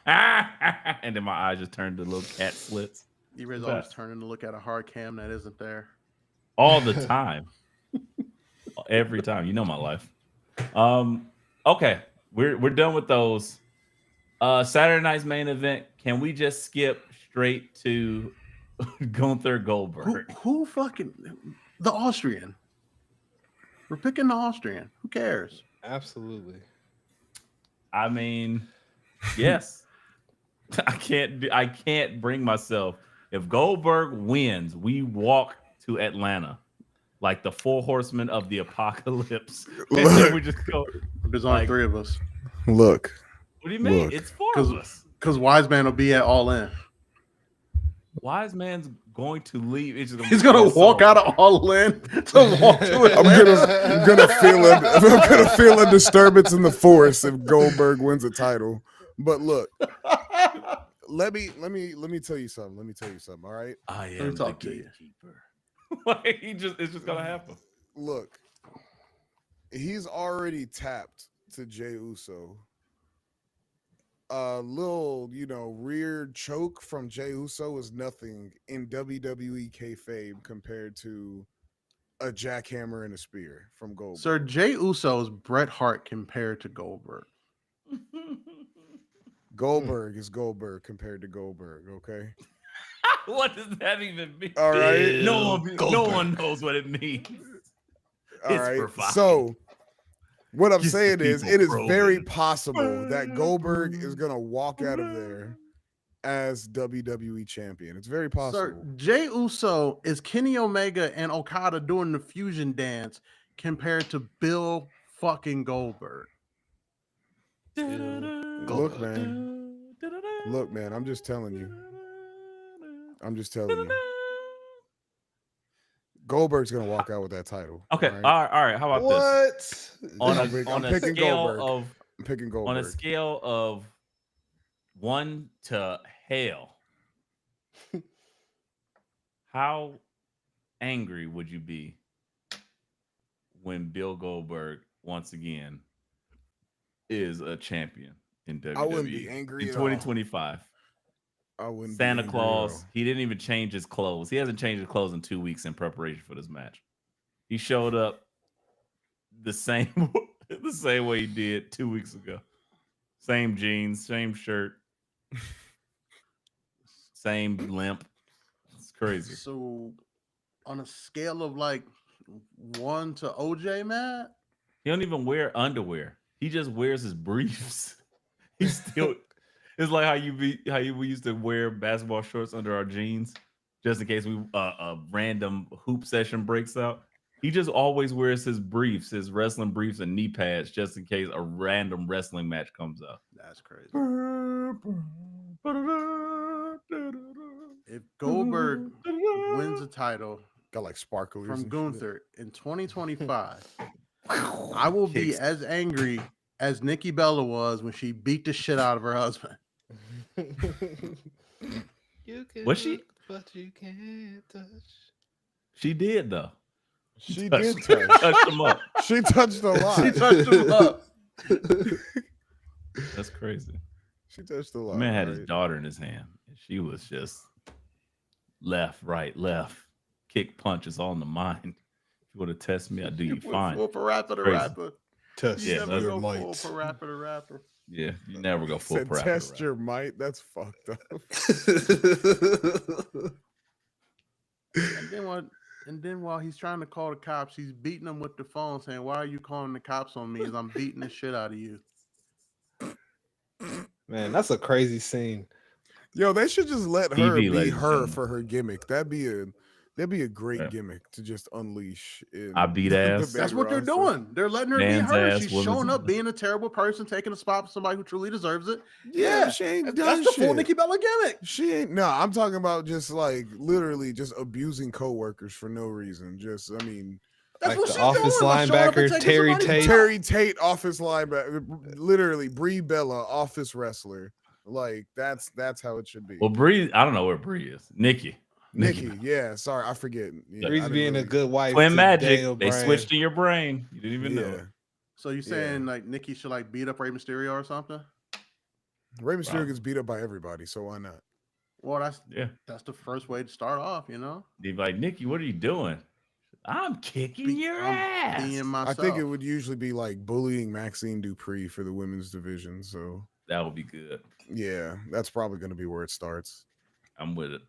And then my eyes just turn to little cat slits E-Ray's What's always that? turning to look at a hard cam that isn't there. all the time. Every time. You know my life. Okay. We're done with those. Saturday night's main event. Can we just skip straight to Gunther Goldberg? Who fucking the Austrian? We're picking the Austrian. Who cares? Absolutely. I mean, yes. I can't bring myself. If Goldberg wins, we walk to Atlanta like the 4 horsemen of the apocalypse. And then we just go. There's only Like- 3 of us. Look, What do you mean? Look. It's 4 of us. Because Wise Man will be at All In. Wise Man's going to leave. It's just He's gonna walk out of All In to walk to Atlanta. I'm gonna feel a disturbance in the force if Goldberg wins a title. But look, let me tell you something. Let me tell you something. All right. I me am the talk to you. gatekeeper. Like it's just gonna happen. Look, he's already tapped to Jey Uso. A little, rear choke from Jey Uso is nothing in WWE kayfabe compared to a jackhammer and a spear from Goldberg. Sir, Jey Uso's Bret Hart compared to Goldberg. Goldberg is Goldberg compared to Goldberg, okay? What does that even mean? All right. No Goldberg. one knows what it means. All It's right. provided. So what I'm Gets the saying is people it is very probing. possible that Goldberg is gonna walk out of there as WWE champion. It's very Sir, possible. Jey Uso is Kenny Omega and Okada doing the fusion dance compared to Bill fucking Goldberg. Look, man, I'm just telling you. Goldberg's gonna walk out with that title. Okay, all right? all right. How about this? What? On I'm a picking scale Goldberg. of I'm picking on a Goldberg. scale of 1 to hell, how angry would you be when Bill Goldberg once again is a champion in WWE? I wouldn't be angry in at all. 2025. I wouldn't. Santa be angry at Claus, all. he didn't even change his clothes. He hasn't changed his clothes in 2 weeks in preparation for this match. He showed up the same way he did 2 weeks ago. Same jeans, same shirt, same limp. It's crazy. So, on a scale of like 1 to OJ, Matt, He don't even wear underwear. He just wears his briefs. He's still. It's like we used to wear basketball shorts under our jeans, just in case a random hoop session breaks out. He just always wears his briefs, his wrestling briefs and knee pads, just in case a random wrestling match comes up. that's crazy. If Goldberg wins the title Got like sparklers from and shit. Gunther in 2025, I will be Kicks. as angry as Nikki Bella was when she beat the shit out of her husband. You can Was she? look, but you can't touch. She did though. She Touched- did touch. touched him up. She touched a lot. She touched him up. That's crazy. She touched a The lot. man had his right? daughter in his hand. And she was just left, right, left, kick punches all in the mind. If you want to test me, I'll do you fine. Full for rapper to Crazy. rapper. Touch You Yeah, never that's- go your full might. for rapper to rapper. Yeah, you never go full Said prep. test your might. That's fucked up. And then while he's trying to call the cops, he's beating them with the phone, saying, "Why are you calling the cops on me? As I'm beating the shit out of you." Man, that's a crazy scene. Yo, they should just let her TV, be ladies and her gentlemen. for her gimmick. That'd be a great Yeah. gimmick to just unleash. In I beat the ass. main That's what they're roster. doing. They're letting her Man's be her. ass, She's women's showing up ass. being a terrible person, taking a spot for somebody who truly deserves it. Yeah, she ain't done That's the full shit. Nikki Bella gimmick. She ain't. No, I'm talking about just like literally just abusing coworkers for no reason. Just, I mean, That's Like what the she's office doing. by showing up and linebacker, taking Terry somebody's Tate. spot. Terry Tate, office linebacker, literally Brie Bella, office wrestler. Like that's how it should be. Well, Bree, I don't know where Bree is. Nikki. Nikki, yeah, sorry, I forget. Yeah, Bree's I didn't being a really- good wife. Twin to Magic. Daniel They Bryan. switched in your brain. You didn't even know. Yeah. it. So you saying like Nikki should like beat up Rey Mysterio or something? Rey Mysterio Wow. gets beat up by everybody, so why not? Well, Yeah. that's the first way to start off, you know. They'd be like, Nikki, what are you doing? I'm kicking your I'm ass. being I myself. think it would usually be like bullying Maxine Dupree for the women's division. So That would be good. yeah, that's probably going to be where it starts. I'm with it.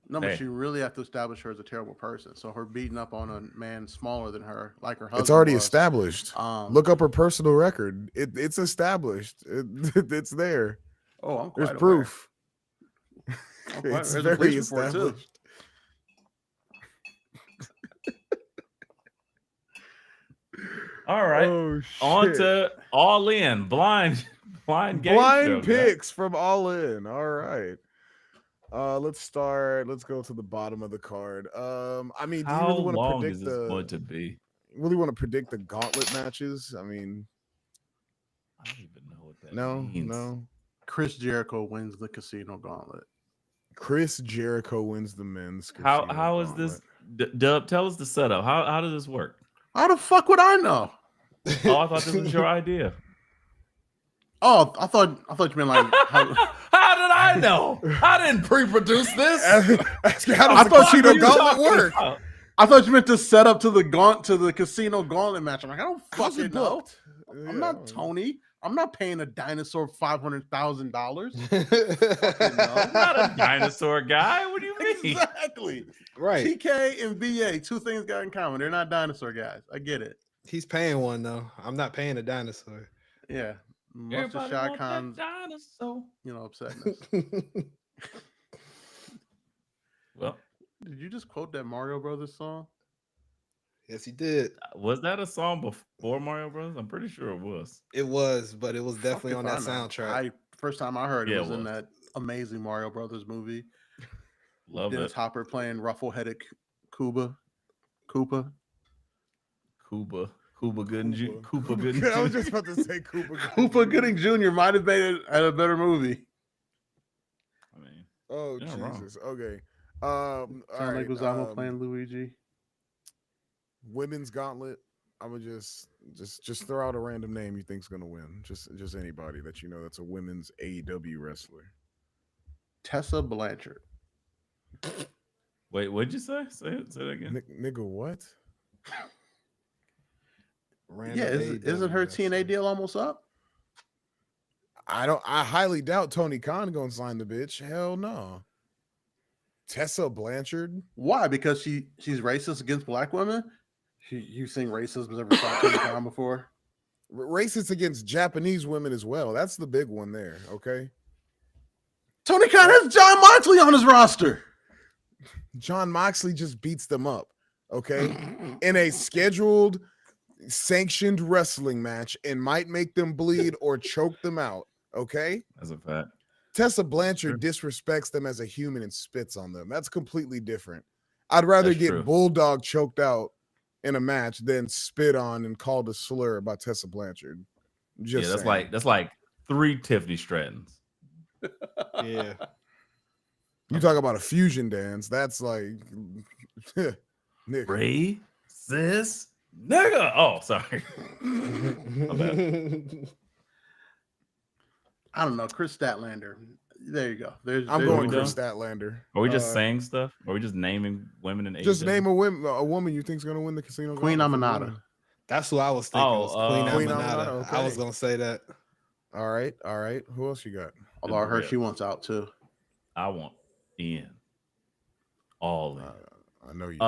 No, but Hey. she really have to establish her as a terrible person. So her beating up on a man smaller than her, like her husband. It's already was, established. Look up her personal record. It's established. It's there. Oh, I'm quite There's aware. proof. I'm quite- It's there's a very police report, too. established. All right. Oh, On shit. to All In. Blind game blind show, guys. picks from All In. All right. Let's start. Let's go to the bottom of the card. I mean, do you How really want to long predict is this going to be? really want to predict the gauntlet matches? I mean, I don't even know what that no, means. no. Chris Jericho wins the Casino Gauntlet. Chris Jericho wins the men's. How Casino is this? Gauntlet. Dub, tell us the setup. How does this work? How the fuck would I know? Oh, I thought this was your idea. Oh, I thought you meant like. How, How did I know? I didn't pre-produce this. Ask you, how I does the thought you Casino were Gauntlet talking work? about? I thought you meant to set up to the casino gauntlet match. I'm like, I don't How's fucking it know. booked? I'm not Tony. I'm not paying a dinosaur $500,000. I'm not a dinosaur guy. What do you mean? Exactly. Right. TK and BA, two things got in common. They're not dinosaur guys. I get it. He's paying one though. I'm not paying a dinosaur. Yeah. Mustard Everybody Shah want Khan's, that dinosaur. upsetting us. Well, Did you just quote that Mario Brothers song? Yes, he did. was that a song before Mario Bros? I'm pretty sure it was. It was, but it was definitely Fuck on if that I know. soundtrack. First time I heard it Yeah, was it in was. that amazing Mario Brothers movie. Love Dennis it. Hopper playing ruffle-headed Koopa. Koopa Gooden Jr. Koopa Gooden I was Jr. just about to say Koopa. Koopa Gooding Jr. might have made it at a better movie. I mean, Oh You're not wrong. Jesus. Okay. All Sound like right. Guzamo playing Luigi. Women's Gauntlet. I would just throw out a random name you think's gonna win. Just anybody that you know that's a women's AEW wrestler. Tessa Blanchard. wait, what'd you say? Say that again. Nigga, what? Yeah, isn't her TNA deal almost up? I highly doubt Tony Khan gonna sign the bitch. Hell no. Tessa Blanchard. Why? Because she's racist against black women? You seen racism ever saw Tony Khan before? Racist against Japanese women as well. That's the big one there. Okay. Tony Khan has John Moxley on his roster. John Moxley just beats them up. Okay. In a scheduled, sanctioned wrestling match and might make them bleed or choke them out. Okay. That's a fact. Tessa Blanchard disrespects them as a human and spits on them. That's completely different. I'd rather That's get true. Bulldog choked out in a match than spit on and called a slur by Tessa Blanchard. Just that's like 3 Tiffany Strattons. Yeah. You talk about a fusion dance. That's like Nick. Ray, sis, nigga. Oh, sorry. My bad. I don't know. Chris Statlander. There you go. I'm going done? Chris Statlander. Are we just saying stuff? Are we just naming women in Just AEW? name a woman you think's gonna win the casino. Queen Gauntlet for Aminata. women. That's who I was thinking. was Queen Queen Aminata. Aminata, I was okay. gonna say that. All right. Who else you got? Although I heard she wants out too. I want in. All in. I know you.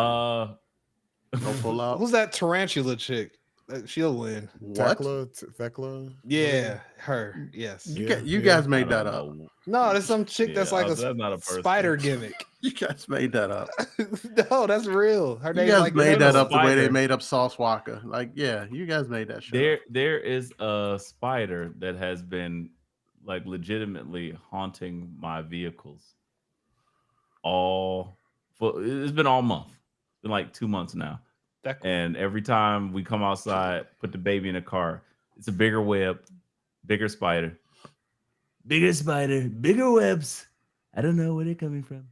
Don't pull out. Who's that tarantula chick? She'll win. What? Thekla. Yeah, her. Yes. You guys made that up. No, there's some chick that's like that's not a person. spider gimmick. You guys made that up. No, that's real. Her You name guys like made that up the way they Spider. made up Sauce Walker. Like, yeah, you guys made that shit. There is a spider that has been like legitimately haunting my vehicles it's been all month. It's been like 2 months now. And every time we come outside, put the baby in the car, it's a bigger web, bigger spider. Bigger spider, bigger webs. I don't know where they're coming from.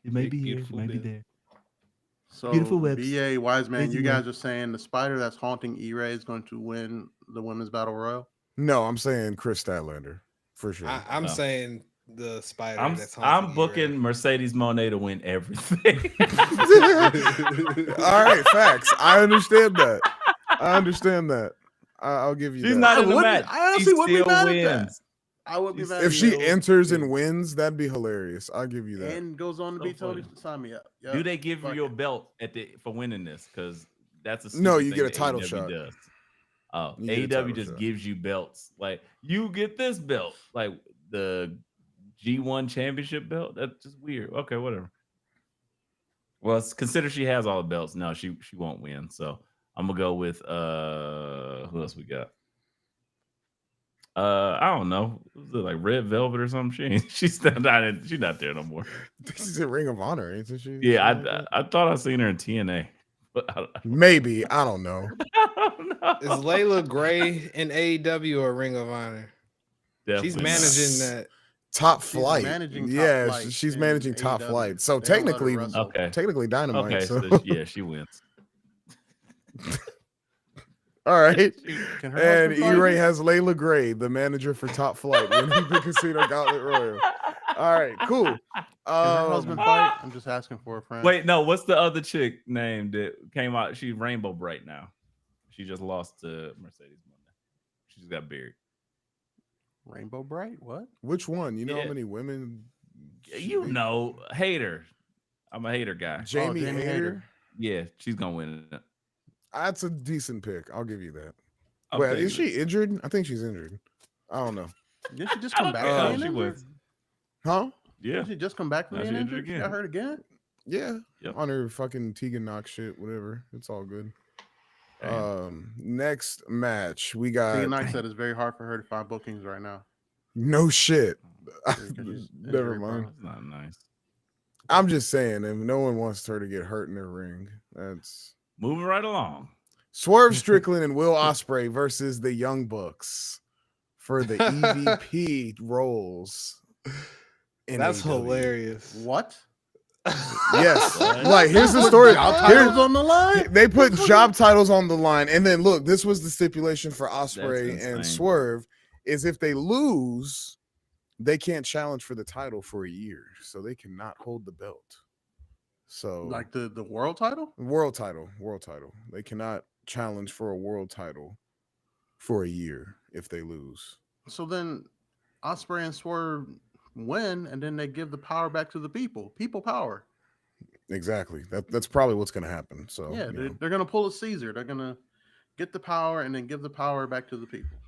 It might be here, it might be there. So, Beautiful webs. BA Wise Man, Crazy you guys web. are saying the spider that's haunting E-Ray is going to win the Women's Battle Royal? No, I'm saying Chris Statlander for sure. I'm saying the spider. I'm that's haunting you, booking right? Mercedes Monet to win everything. All right, facts. I understand that. I'll give you She's that. not in the wouldn't- match. I honestly She wouldn't be still mad at that. wins. I would be If mad If at she you. enters and wins, that'd be hilarious. I'll give you that. And goes on to So beat Tony, funny. sign me up. Yep. Do they give Fuck you a it. belt for winning this? Because that's a No, stupid you thing get a that title AEW shot. Does. Oh, You get a AEW title just shot. gives you belts. Like you get this belt, like the G1 Championship belt. That's just weird. Okay, whatever. Well, consider she has all the belts. No, she won't win. So I'm gonna go with who else we got? I don't know. Was it like Red Velvet or something? She's not there no more. She's in Ring of Honor, isn't she? Yeah, Something like that? I thought I seen her in TNA, but Maybe. I don't know. I don't know. Is Layla Gray in AEW or Ring of Honor? She's Definitely not. managing that. Top She's Flight. managing Top Yeah, Flight she's in managing Top AEW. Flight. So They don't let her technically, wrestle. Okay. technically Dynamite. Okay, so. so yeah, she wins. All right. Can her And husband fight E-Ray her? has Layla Gray, the manager for Top Flight, winning the Casino Gauntlet Royal. All right, cool. her husband fight? I'm just asking for a friend. Wait, no. What's the other chick name that came out? She's Rainbow Bright now. She just lost to Mercedes Monday. She just got buried. Rainbow Bright? What? Which one? You know Yeah. how many women? You know, hater. I'm a hater guy. Jamie Jamie Hayter. Hayter. Yeah, she's gonna win it. That's a decent pick. I'll give you that. I'll Wait, take is it. she injured? I think she's injured. I don't know. Did she just I come don't back? think from so. being She injured? was. Huh? Yeah. Did she just come back from Now being she injured injured? She again. got hurt again? Yeah. Yep. On her fucking Tegan Knox shit, whatever. It's all good. Damn. Next match we got. Tegan Knox said it's very hard for her to find bookings right now. No shit. Because she's Never injury mind. prone. That's not nice. I'm just saying, if no one wants her to get hurt in the ring, that's Moving right along. Swerve Strickland and Will Ospreay versus the Young Bucks for the EVP roles. in That's AEW. hilarious. What? Yes. What? Like, here's the story. Job Here- titles on the line? they put job titles on the line, and then look, this was the stipulation for That's Ospreay insane. and Swerve is if they lose, they can't challenge for the title for a year, so they cannot hold the belt. So Like the world title? world title. They cannot challenge for a world title for a year if they lose. So then Ospreay and Swerve win, and then they give the power back to the people. People power. Exactly. That's probably what's going to happen. So Yeah, you know. they're going to pull a Caesar. They're going to get the power and then give the power back to the people.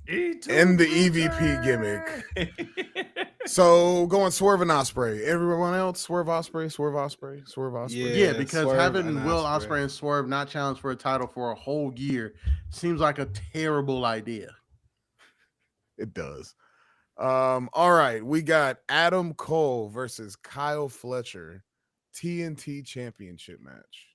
And the EVP gimmick. So going Swerve and Ospreay. Everyone else, Swerve Ospreay. Yeah. Yeah, because Swerve having and Will Ospreay. Ospreay and Swerve not challenge for a title for a whole year seems like a terrible idea. It does. All right, we got Adam Cole versus Kyle Fletcher, TNT Championship match.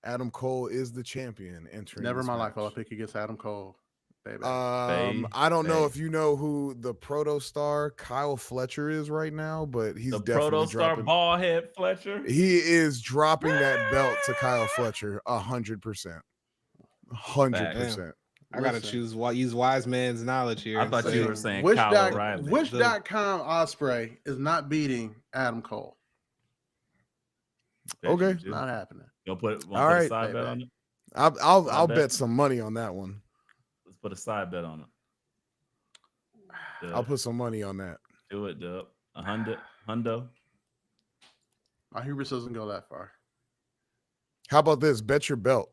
Adam Cole is the champion entering. Never in this my life will I match. pick against Adam Cole. Baby. I don't know Babe. if you know who the proto star Kyle Fletcher is right now, but he's The definitely proto star dropping. ball head Fletcher. He is dropping that belt to Kyle Fletcher 100%. 100%. I gotta Listen. use wise man's knowledge here. I and thought you say- were saying Wish Kyle dot- O'Reilly. Wish.com Ospreay is not beating Adam Cole. Bet Okay. you do. Not happening. Wanna put All right. a side bet Baby. on it? I'll bet. bet some money on that one. Let's put a side bet on it. I'll put some money on that. Do it, Dub. Hundo. My hubris doesn't go that far. How about this? Bet your belt.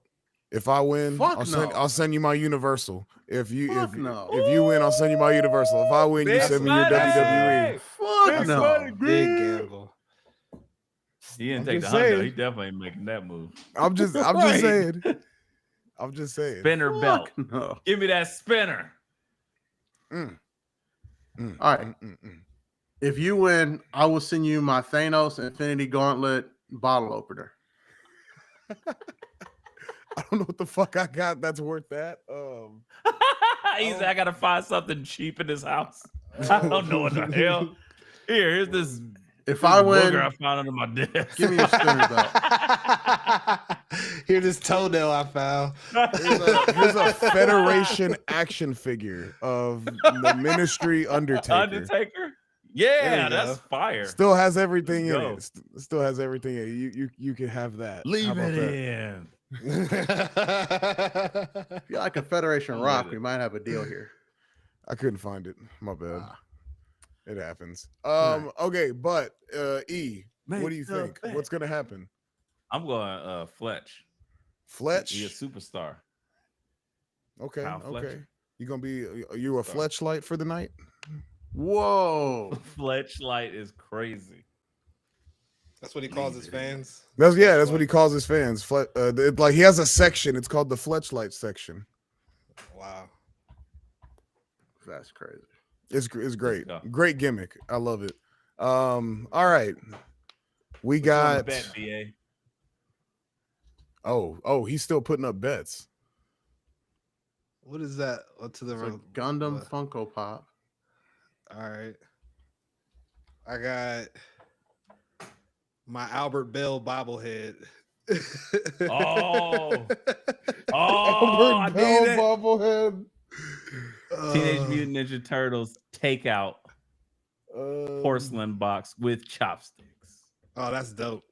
If I win, Fuck I'll no. send you my Universal. If you Fuck no. if you win, I'll send you my Universal. If I win, you Big send me your money. WWE. Fuck Big no. money. Big gamble. He didn't I'm take the just Hundo. saying. He definitely ain't making that move. I'm just Right. saying. I'm just saying. Spinner belt. Fuck no. Give me that spinner. Mm. Mm, All right. mm, mm, mm. If you win, I will send you my Thanos Infinity Gauntlet bottle opener. I don't know what the fuck I got that's worth that. He said, I gotta find something cheap in this house. I don't know what the hell. Here's this. If this I win, booger I found under my desk. give me a spinner belt. Here's this toenail I found. Here's a Federation action figure of the Ministry Undertaker. Undertaker. There Yeah, you that's go. fire. Still has everything in Let's go. it. Still has everything in it. You can have that. How Leave about it that? in. If you're like a Federation I'm Rock, with we it. might have a deal here. I couldn't find it. My bad. Ah. It happens. Right. Okay, but E, what Make do you the think? bet. What's gonna happen? I'm going Fletch. Fletch? He a superstar. Okay, Kyle okay. Fletcher. You gonna be you a Sorry. Fletch light for the night? Whoa. Fletch light is crazy. That's what he calls his fans. That's what he calls his fans. Like he has a section. It's called the Fletch light section. Wow. That's crazy. It's great. go. Great gimmick. I love it. All right. We What's on the got bet, BA? oh, he's still putting up bets. What is that? To the It's a road. Gundam What? Funko Pop. All right. I got my Albert Bell bobblehead. Oh, oh, I need it. bobblehead. Teenage Mutant Ninja Turtles takeout. porcelain box with chopsticks. Oh, that's dope.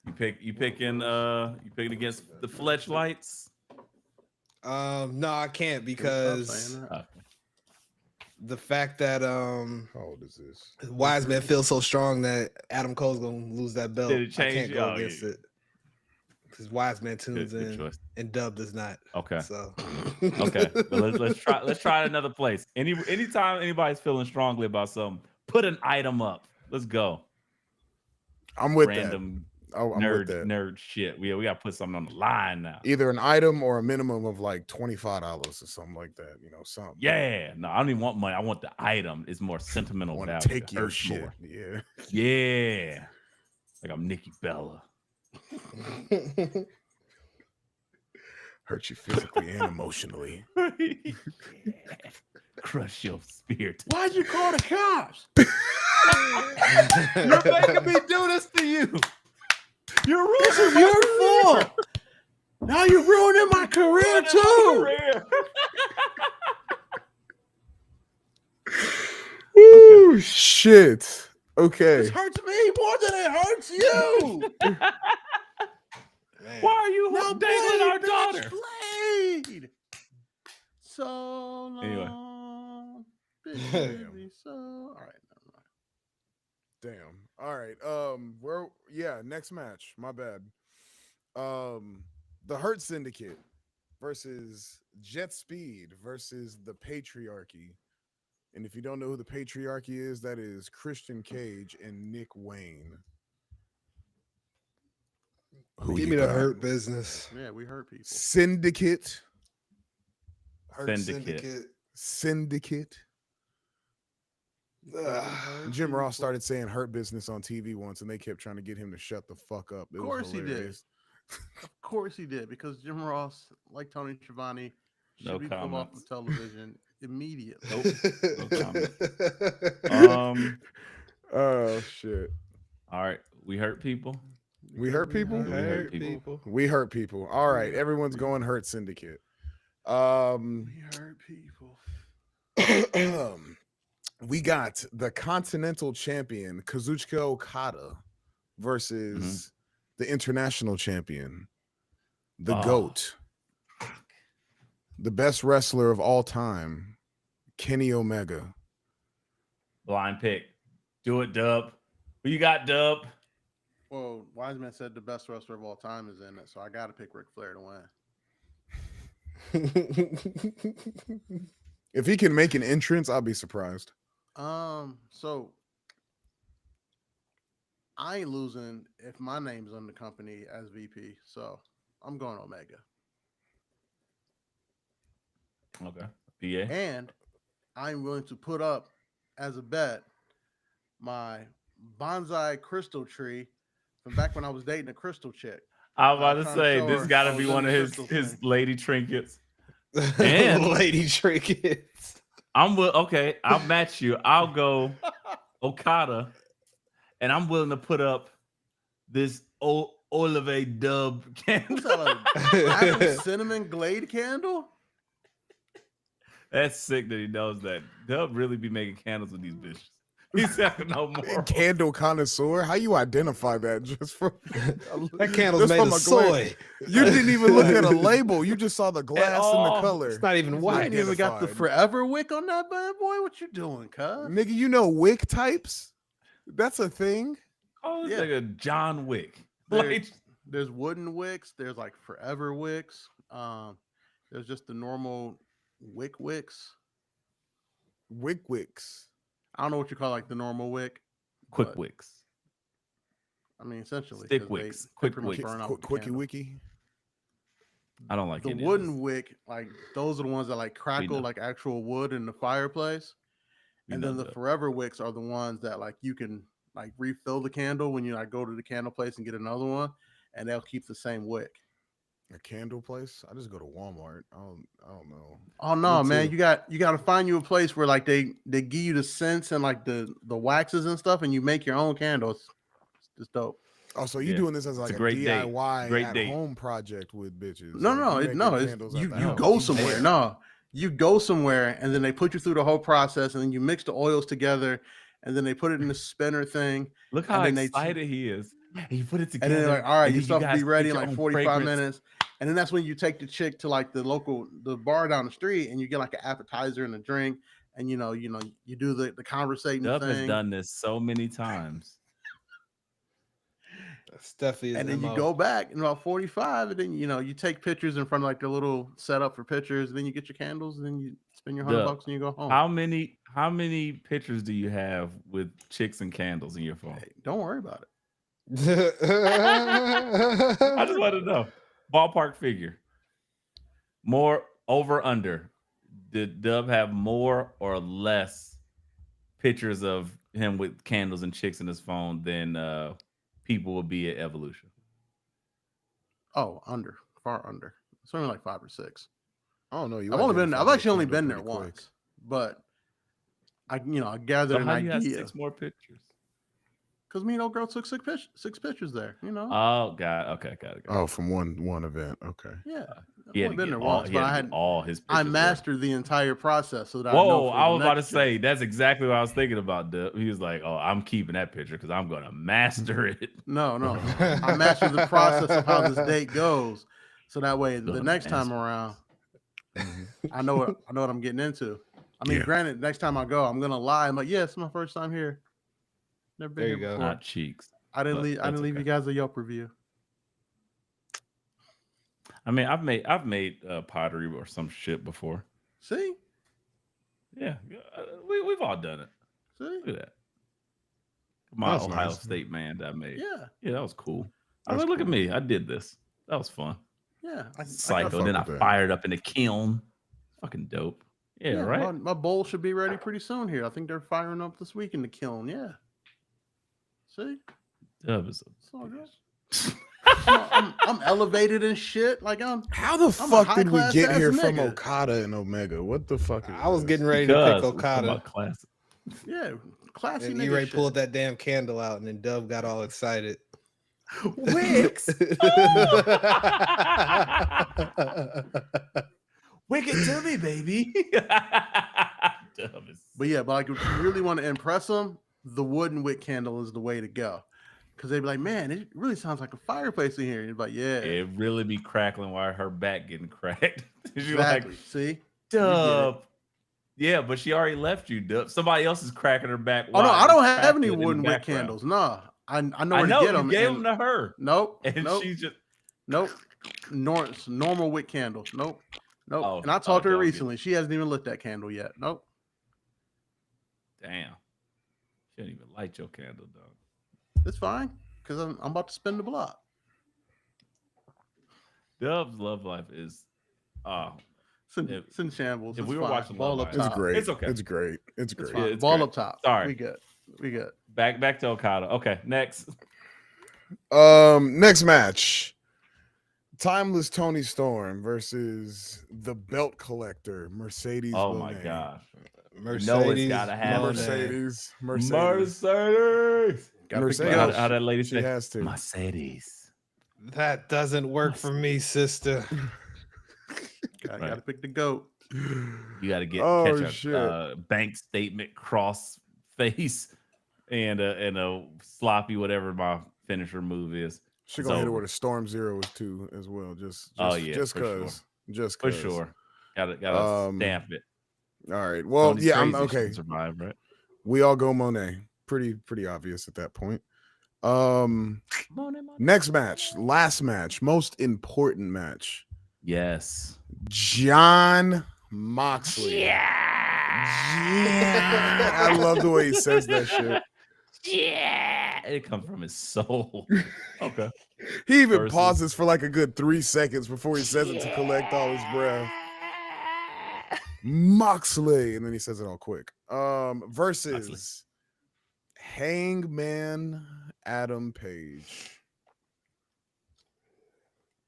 You picking against the Fletchlights? No, I can't Stop because saying that. the fact that How old is this? Wise Man feels so strong that Adam Cole's gonna lose that belt. Did it I change? can't go Oh, against yeah. it because Wise Man tunes Good in choice. and Dub does not. Okay. So Okay. Well, let's try another place. Anytime anybody's feeling strongly about something, put an item up. Let's go. I'm with Random that. I'm with that. nerd shit. We gotta put something on the line now. Either an item or a minimum of like $25 or something like that. You know, something. Yeah. No, I don't even want money. I want the item. It's more sentimental I want value. to take It your hurts shit. more. Yeah. Yeah. Like I'm Nikki Bella. Hurt you physically and emotionally. Yeah. Crush your spirit. Why'd you call the cops? You're making me do this to you. You're This ruining is my your career. fault. Now you're ruining my career Ruining my too. career. Woo, shit. Okay. This hurts me more than it hurts you. Man. Why are you Now dangling our Blade, daughter? bitch, Blade. So long. Anyway. Baby, so all right. Never mind. Damn. All right. Next match. My bad. The Hurt Syndicate versus Jet Speed versus the Patriarchy. And if you don't know who the Patriarchy is, that is Christian Cage and Nick Wayne. Who Give you me the got? Hurt Business. Yeah, we hurt people. Syndicate. Hurt Syndicate. Syndicate. Ugh. Jim Ross started saying Hurt Business on TV once, and they kept trying to get him to shut the fuck up. It Of course was he did. hilarious. Of course he did, because Jim Ross, like Tony Schiavone, should No be pulled off comments. of television immediately. Nope. No comment. Oh shit. All right. We hurt people. We hurt people? We hurt people. We hurt people. All right, everyone's going Hurt Syndicate. We hurt people. We got the Continental Champion Kazuchika Okada versus the International Champion, the GOAT, the best wrestler of all time, Kenny Omega. Blind pick. Do it, Dub. Who you got, Dub? Well, Wiseman said the best wrestler of all time is in it, so I got to pick Ric Flair to win. If he can make an entrance, I'll be surprised. So I ain't losing if my name's on the company as VP, so I'm going Omega. Okay. PA. And I'm willing to put up as a bet my bonsai crystal tree from back when I was dating a crystal chick. I was about to trying to say show this her got I to was be in one the of crystal his thing. lady trinkets. And Lady trinkets. Okay. I'll match you. I'll go Okada, and I'm willing to put up this Olive Dub candle. What's that, like, apple cinnamon glade candle? That's sick that he knows that. Dub really be making candles with these bitches. He's having no more. Candle connoisseur. How you identify that just from That candle's just made from of a soy. You didn't even look at a label. You just saw the glass and the all. color. It's not even I white. ain't even got the Identified. forever wick on that bad boy. What you doing, cuz? Nigga, you know wick types? That's a thing. Oh, it's Yeah. like a John Wick. There's, Like, there's wooden wicks. There's like forever wicks. There's just the normal wicks. Wicks. I don't know what you call like the normal wick. quick but, wicks. I mean, essentially, Stick 'cause wicks. they Quick pretty much wicks. burn out with the Quickie candle. wiki. I don't like The any of wooden this. wick, like those are the ones that like crackle know. like actual wood in the fireplace. We And know then the that. forever wicks are the ones that like you can like refill the candle when you like go to the candle place and get another one, and they'll keep the same wick. A candle place? I just go to Walmart. I don't know. Oh no, Me man! too. You got to find you a place where like they give you the scents and like the waxes and stuff, and you make your own candles. It's dope. Oh, so you Yeah. doing this as like It's a a great date. DIY Great at date. home project with bitches? No, Like, no, you it, making no. It's, candles at you the you house. go somewhere. there. No, you go somewhere and then they put you through the whole process and then you mix the oils together and then they put it in the spinner thing. Look how and then excited he is. And you put it And together. then they're like, all right, and your then stuff will guys be ready get in your like own 45 fragrance. minutes. And then that's when you take the chick to like the bar down the street and you get like an appetizer and a drink. And you do the conversating Dub thing. has done this so many times. Stuff is And then you MO. go back in about 45, and then you take pictures in front of like the little setup for pictures, and then you get your candles, and then you spend your $100 and you go home. How many pictures do you have with chicks and candles in your phone? Hey, don't worry about it. I just want to know. Ballpark figure. More over under. Did Dub have more or less pictures of him with candles and chicks in his phone than people would be at Evolution? Oh, far under. It's only like 5 or 6. I don't know. I've actually only been there once, but I gathered an how you idea. have 6 more pictures? Because me and old girl took 6 pictures there. Oh God. Okay, got it. Oh, from one event. Okay. Yeah. He had I've to been get there all, once, he but had I to had get all his I pictures mastered the entire process so that Whoa, I was about to chick. say that's exactly what I was thinking about. Dub. He was like, "Oh, I'm keeping that picture because I'm gonna master it." No. I mastered the process of how this date goes, so that way the Gonna next time master. around, I know what I'm getting into. I mean, Yeah. granted, next time I go, I'm gonna lie. I'm like, yeah, it's my first time here. Never been There here you go. before. Not cheeks. I didn't but leave. I that's didn't leave okay. you guys a Yelp review. I mean, I've made pottery or some shit before. See, Yeah, we've all done it. see, Look at that. My That's Ohio nice. State man that I made. yeah, That was cool. I was That's like, look at cool. me, I did this. That was fun. yeah. Psycho. fuck Then I with that. fired up in the kiln. Fucking dope. Yeah, right. My bowl should be ready pretty soon here. I think they're firing up this week in the kiln. Yeah. See, Dub is it's all good. a I'm elevated and shit. Like How the a fuck did we high-class get ass here from nigga. Okada and Omega? What the fuck? I was getting ready because to pick we're talking Okada. about classic. yeah, classy And nigga E-Ray shit. pulled that damn candle out, and then Dub got all excited. Wicks. Wick it to me, baby. Dub is But yeah, but like if you really want to impress them, the wooden wick candle is the way to go. Because they'd be like, man, it really sounds like a fireplace in here. And you'd be like, yeah, it really be crackling while her back getting cracked. She's exactly. like, See? Dub. Yeah, but she already left you, Dub. Somebody else is cracking her back. Oh no, while I don't it's have any crackling in the wooden wick background. candles. Nah, I know I where know to get you them. gave them to her, Nope. and nope. she just Nope. Normal wick candles. Nope. Oh, and I talked to her don't get- recently. She hasn't even lit that candle yet. Nope. damn. She didn't even light your candle, dog. It's fine. Because I'm about to spin the block. Dub's love life is It's in shambles. if It's we were fine. watching Ball Love up Island- It's top. great. It's okay. It's great. It's It's great. fine. it's Ball great. up top. Sorry. We good. We good. back to Okada. Okay, next. Next match. Timeless Tony Storm versus the Belt Collector, Mercedes. Oh my Moné. gosh. Mercedes. No, it's gotta happen. Moné. Mercedes. Gotta pick Mercedes. it How, up. how that lady She say? has to. Mercedes. That doesn't work for me, sister. Gotta pick the goat. You got to Oh, catch a shit. bank statement cross face and a sloppy whatever my finisher move is. She It's gonna hit it over. with a Storm Zero too as well. Just Oh, yeah, just for sure. cause. Just For cause. sure. Gotta stamp it. All right. Well, Tony's yeah, I'm crazy, she okay. can survive, right? We all go Monet. Pretty obvious at that point. Monet. Next match, last match, most important match. Yes. John Moxley. Yeah. I love the way he says that shit. Yeah. It comes from his soul. Okay. He even Versus- pauses for like a good 3 seconds before he says it to collect all his breath. Moxley, and then he says it all quick. Versus Moxley. Hangman Adam Page.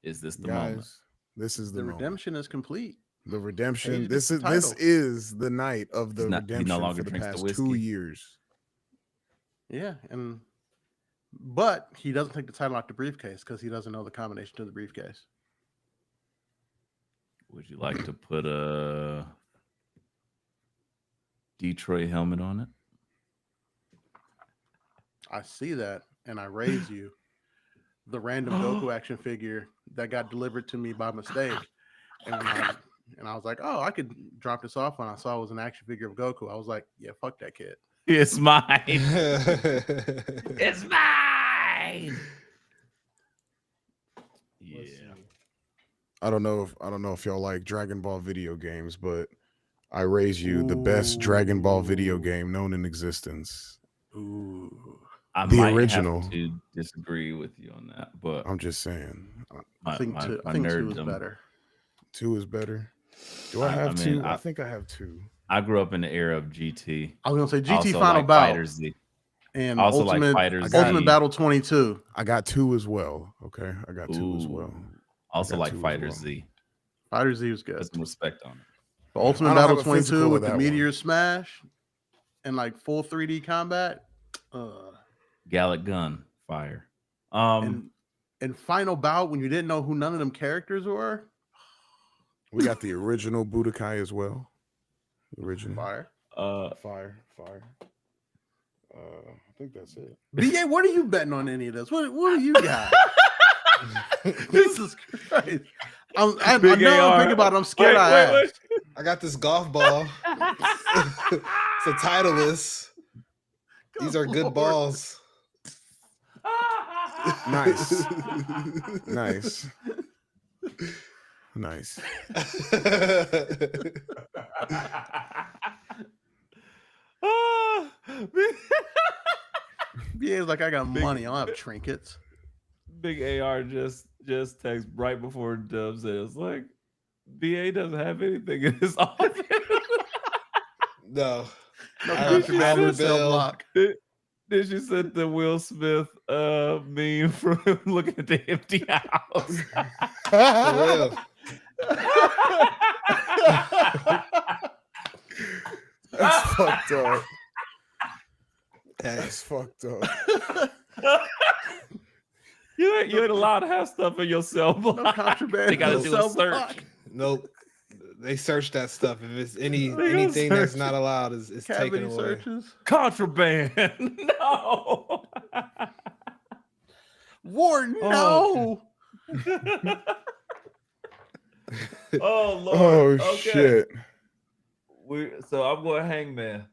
Is this the moment? Guys, this is the The moment. redemption is complete. The redemption. Page This gets is the this title. is the night of the He no redemption longer for the drinks the past 2 whiskey. years. Yeah, but he doesn't take the title out the briefcase because he doesn't know the combination to the briefcase. Would you like to put a Detroit helmet on it. I see that, and I raise you the random Goku action figure that got delivered to me by mistake, and I was like, oh, I could drop this off. When I saw it was an action figure of Goku, I was like, yeah, fuck that kid. It's mine. It's mine. Yeah. I don't know if y'all like Dragon Ball video games, but I raise you the best Dragon Ball video game known in existence. Ooh. I The might original. have to disagree with you on that, but I'm just saying. I think two is better. 2 is better. Do I have 2? I think I have 2. I grew up in the era of GT. I was gonna say GT Also Final like Bout Fighter Z. and Also Ultimate, like Fighter Z. Ultimate Battle 22. I got 2 as well. Okay, I got 2 as well. Also got like 2 as Fighter well. Z. Fighter Z was good. Put some respect on it. But Ultimate I don't Battle have a 22 physical with of the that Meteor one. Smash and like full 3D combat. Gallic Gun fire. And Final Bout when you didn't know who none of them characters were. We got the original Budokai as well. Original. Fire. Fire. I think that's it. BA, what are you betting on any of this? What do you got? Jesus Christ. I know I'm thinking about it. I'm scared I asked. I got this golf ball. It's a Titleist. These are good balls. Nice. Nice. BA's like, I got money. I don't have trinkets. Big AR just text right before Dub says like BA doesn't have anything in his office. No. Contraband cell block. Did you send the Will Smith meme from him looking at the empty house? For real. That's fucked up. Hey. That's fucked up. You ain't allowed to have stuff in your cell block. No contraband. They gotta do a cell search. block. Nope. They search that stuff. If it's anything that's not allowed is taken Cavity away. searches. Contraband. No. War, no. Oh Lord. Oh Okay. shit. So I'm going Hangman.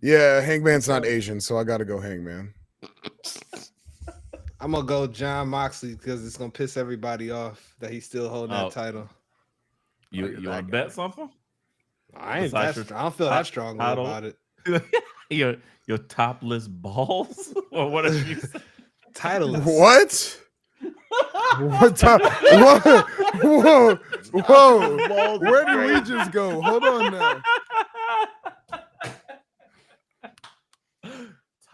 Yeah, Hangman's not Asian, so I gotta go Hangman. I'm gonna go John Moxley because it's gonna piss everybody off that he's still holding Oh. that title. You want to bet something? I ain't Besides that, your I don't feel that strongly title? about it. your topless balls or whatever you said. Titleist. What? What time? Whoa. Where did we just go? Hold on now.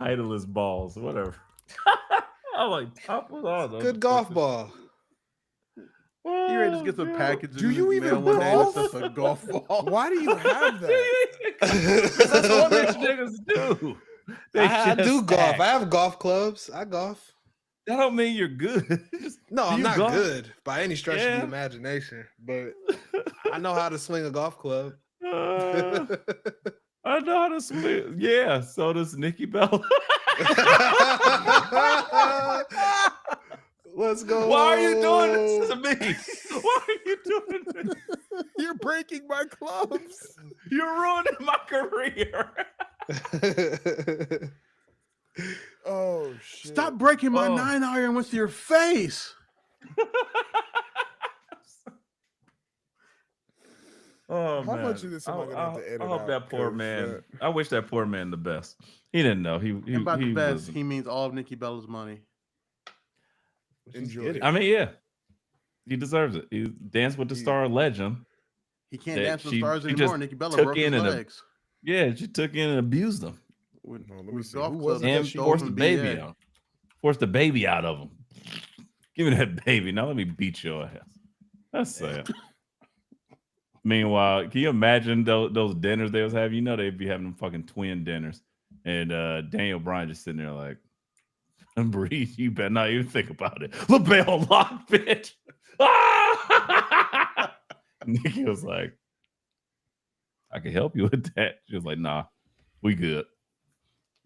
Titleist balls, whatever. I'm like topless. I don't know. Good golf ball. You ready to just get some packages? Do you in the even mail one day golf? that's just a golf ball? Why do you have that? That's what rich niggas do. They I do just golf. act. I have golf clubs. I golf. That don't mean you're good. No, Do I'm you not golf? good by any stretch of Yeah. the imagination, but I know how to swing a golf club. I know how to swim. Yeah, so does Nikki Bella. Let's go. Why are you doing this to me? Why are you doing this? You're breaking my clubs. You're ruining my career. Oh shit. Stop breaking my Oh. 9-iron with your face. Oh, How man. much of this am I gonna have to edit I hope out, that poor 'cause, man. I wish that poor man the best. He didn't know. He And by the he best, was. he means all of Nikki Bella's money. Enjoy Get it. I mean, yeah, he deserves it. He danced with the star legend. He can't That dance with she- stars she anymore. just Nikki Bella took broke his in and a- legs. Yeah, she took in and abused him With, No, let me with see. golf Who clubs was it that and stole forced the from baby BA. out. Forced the baby out of him. Give me that baby. Now let me beat your ass. That's sad. Meanwhile, can you imagine those dinners they was having? You know they'd be having them fucking twin dinners. And Daniel Bryan just sitting there like, Breeze, you better not even think about it. LaBelle lock, bitch. Nikki was like, I can help you with that. She was like, nah, we good.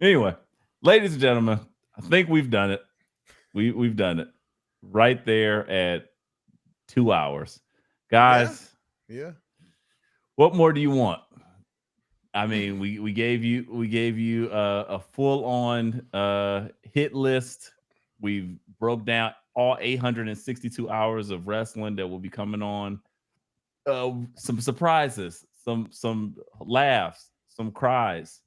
Anyway, ladies and gentlemen, I think we've done it. We've done it right there at 2 hours. Guys, Yeah. what more do you want? I mean, we gave you a full on hit list. We've broke down all 862 hours of wrestling that will be coming on. Some surprises, some laughs, some cries,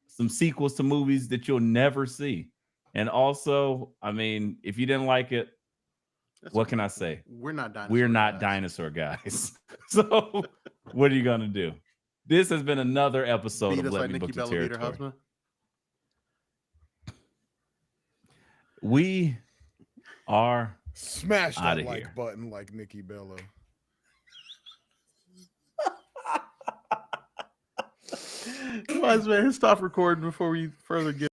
some sequels to movies that you'll never see. And also, I mean, if you didn't like it, what can I say? We're not dinosaur We're not guys. dinosaur guys. So what are you gonna do? This has been another episode Beat of us Let like Me Nikki Book Your Bella beat her Territory. husband. We are Smash that Outta like here. button like Nikki Bella. Wise man, stop recording before we further get.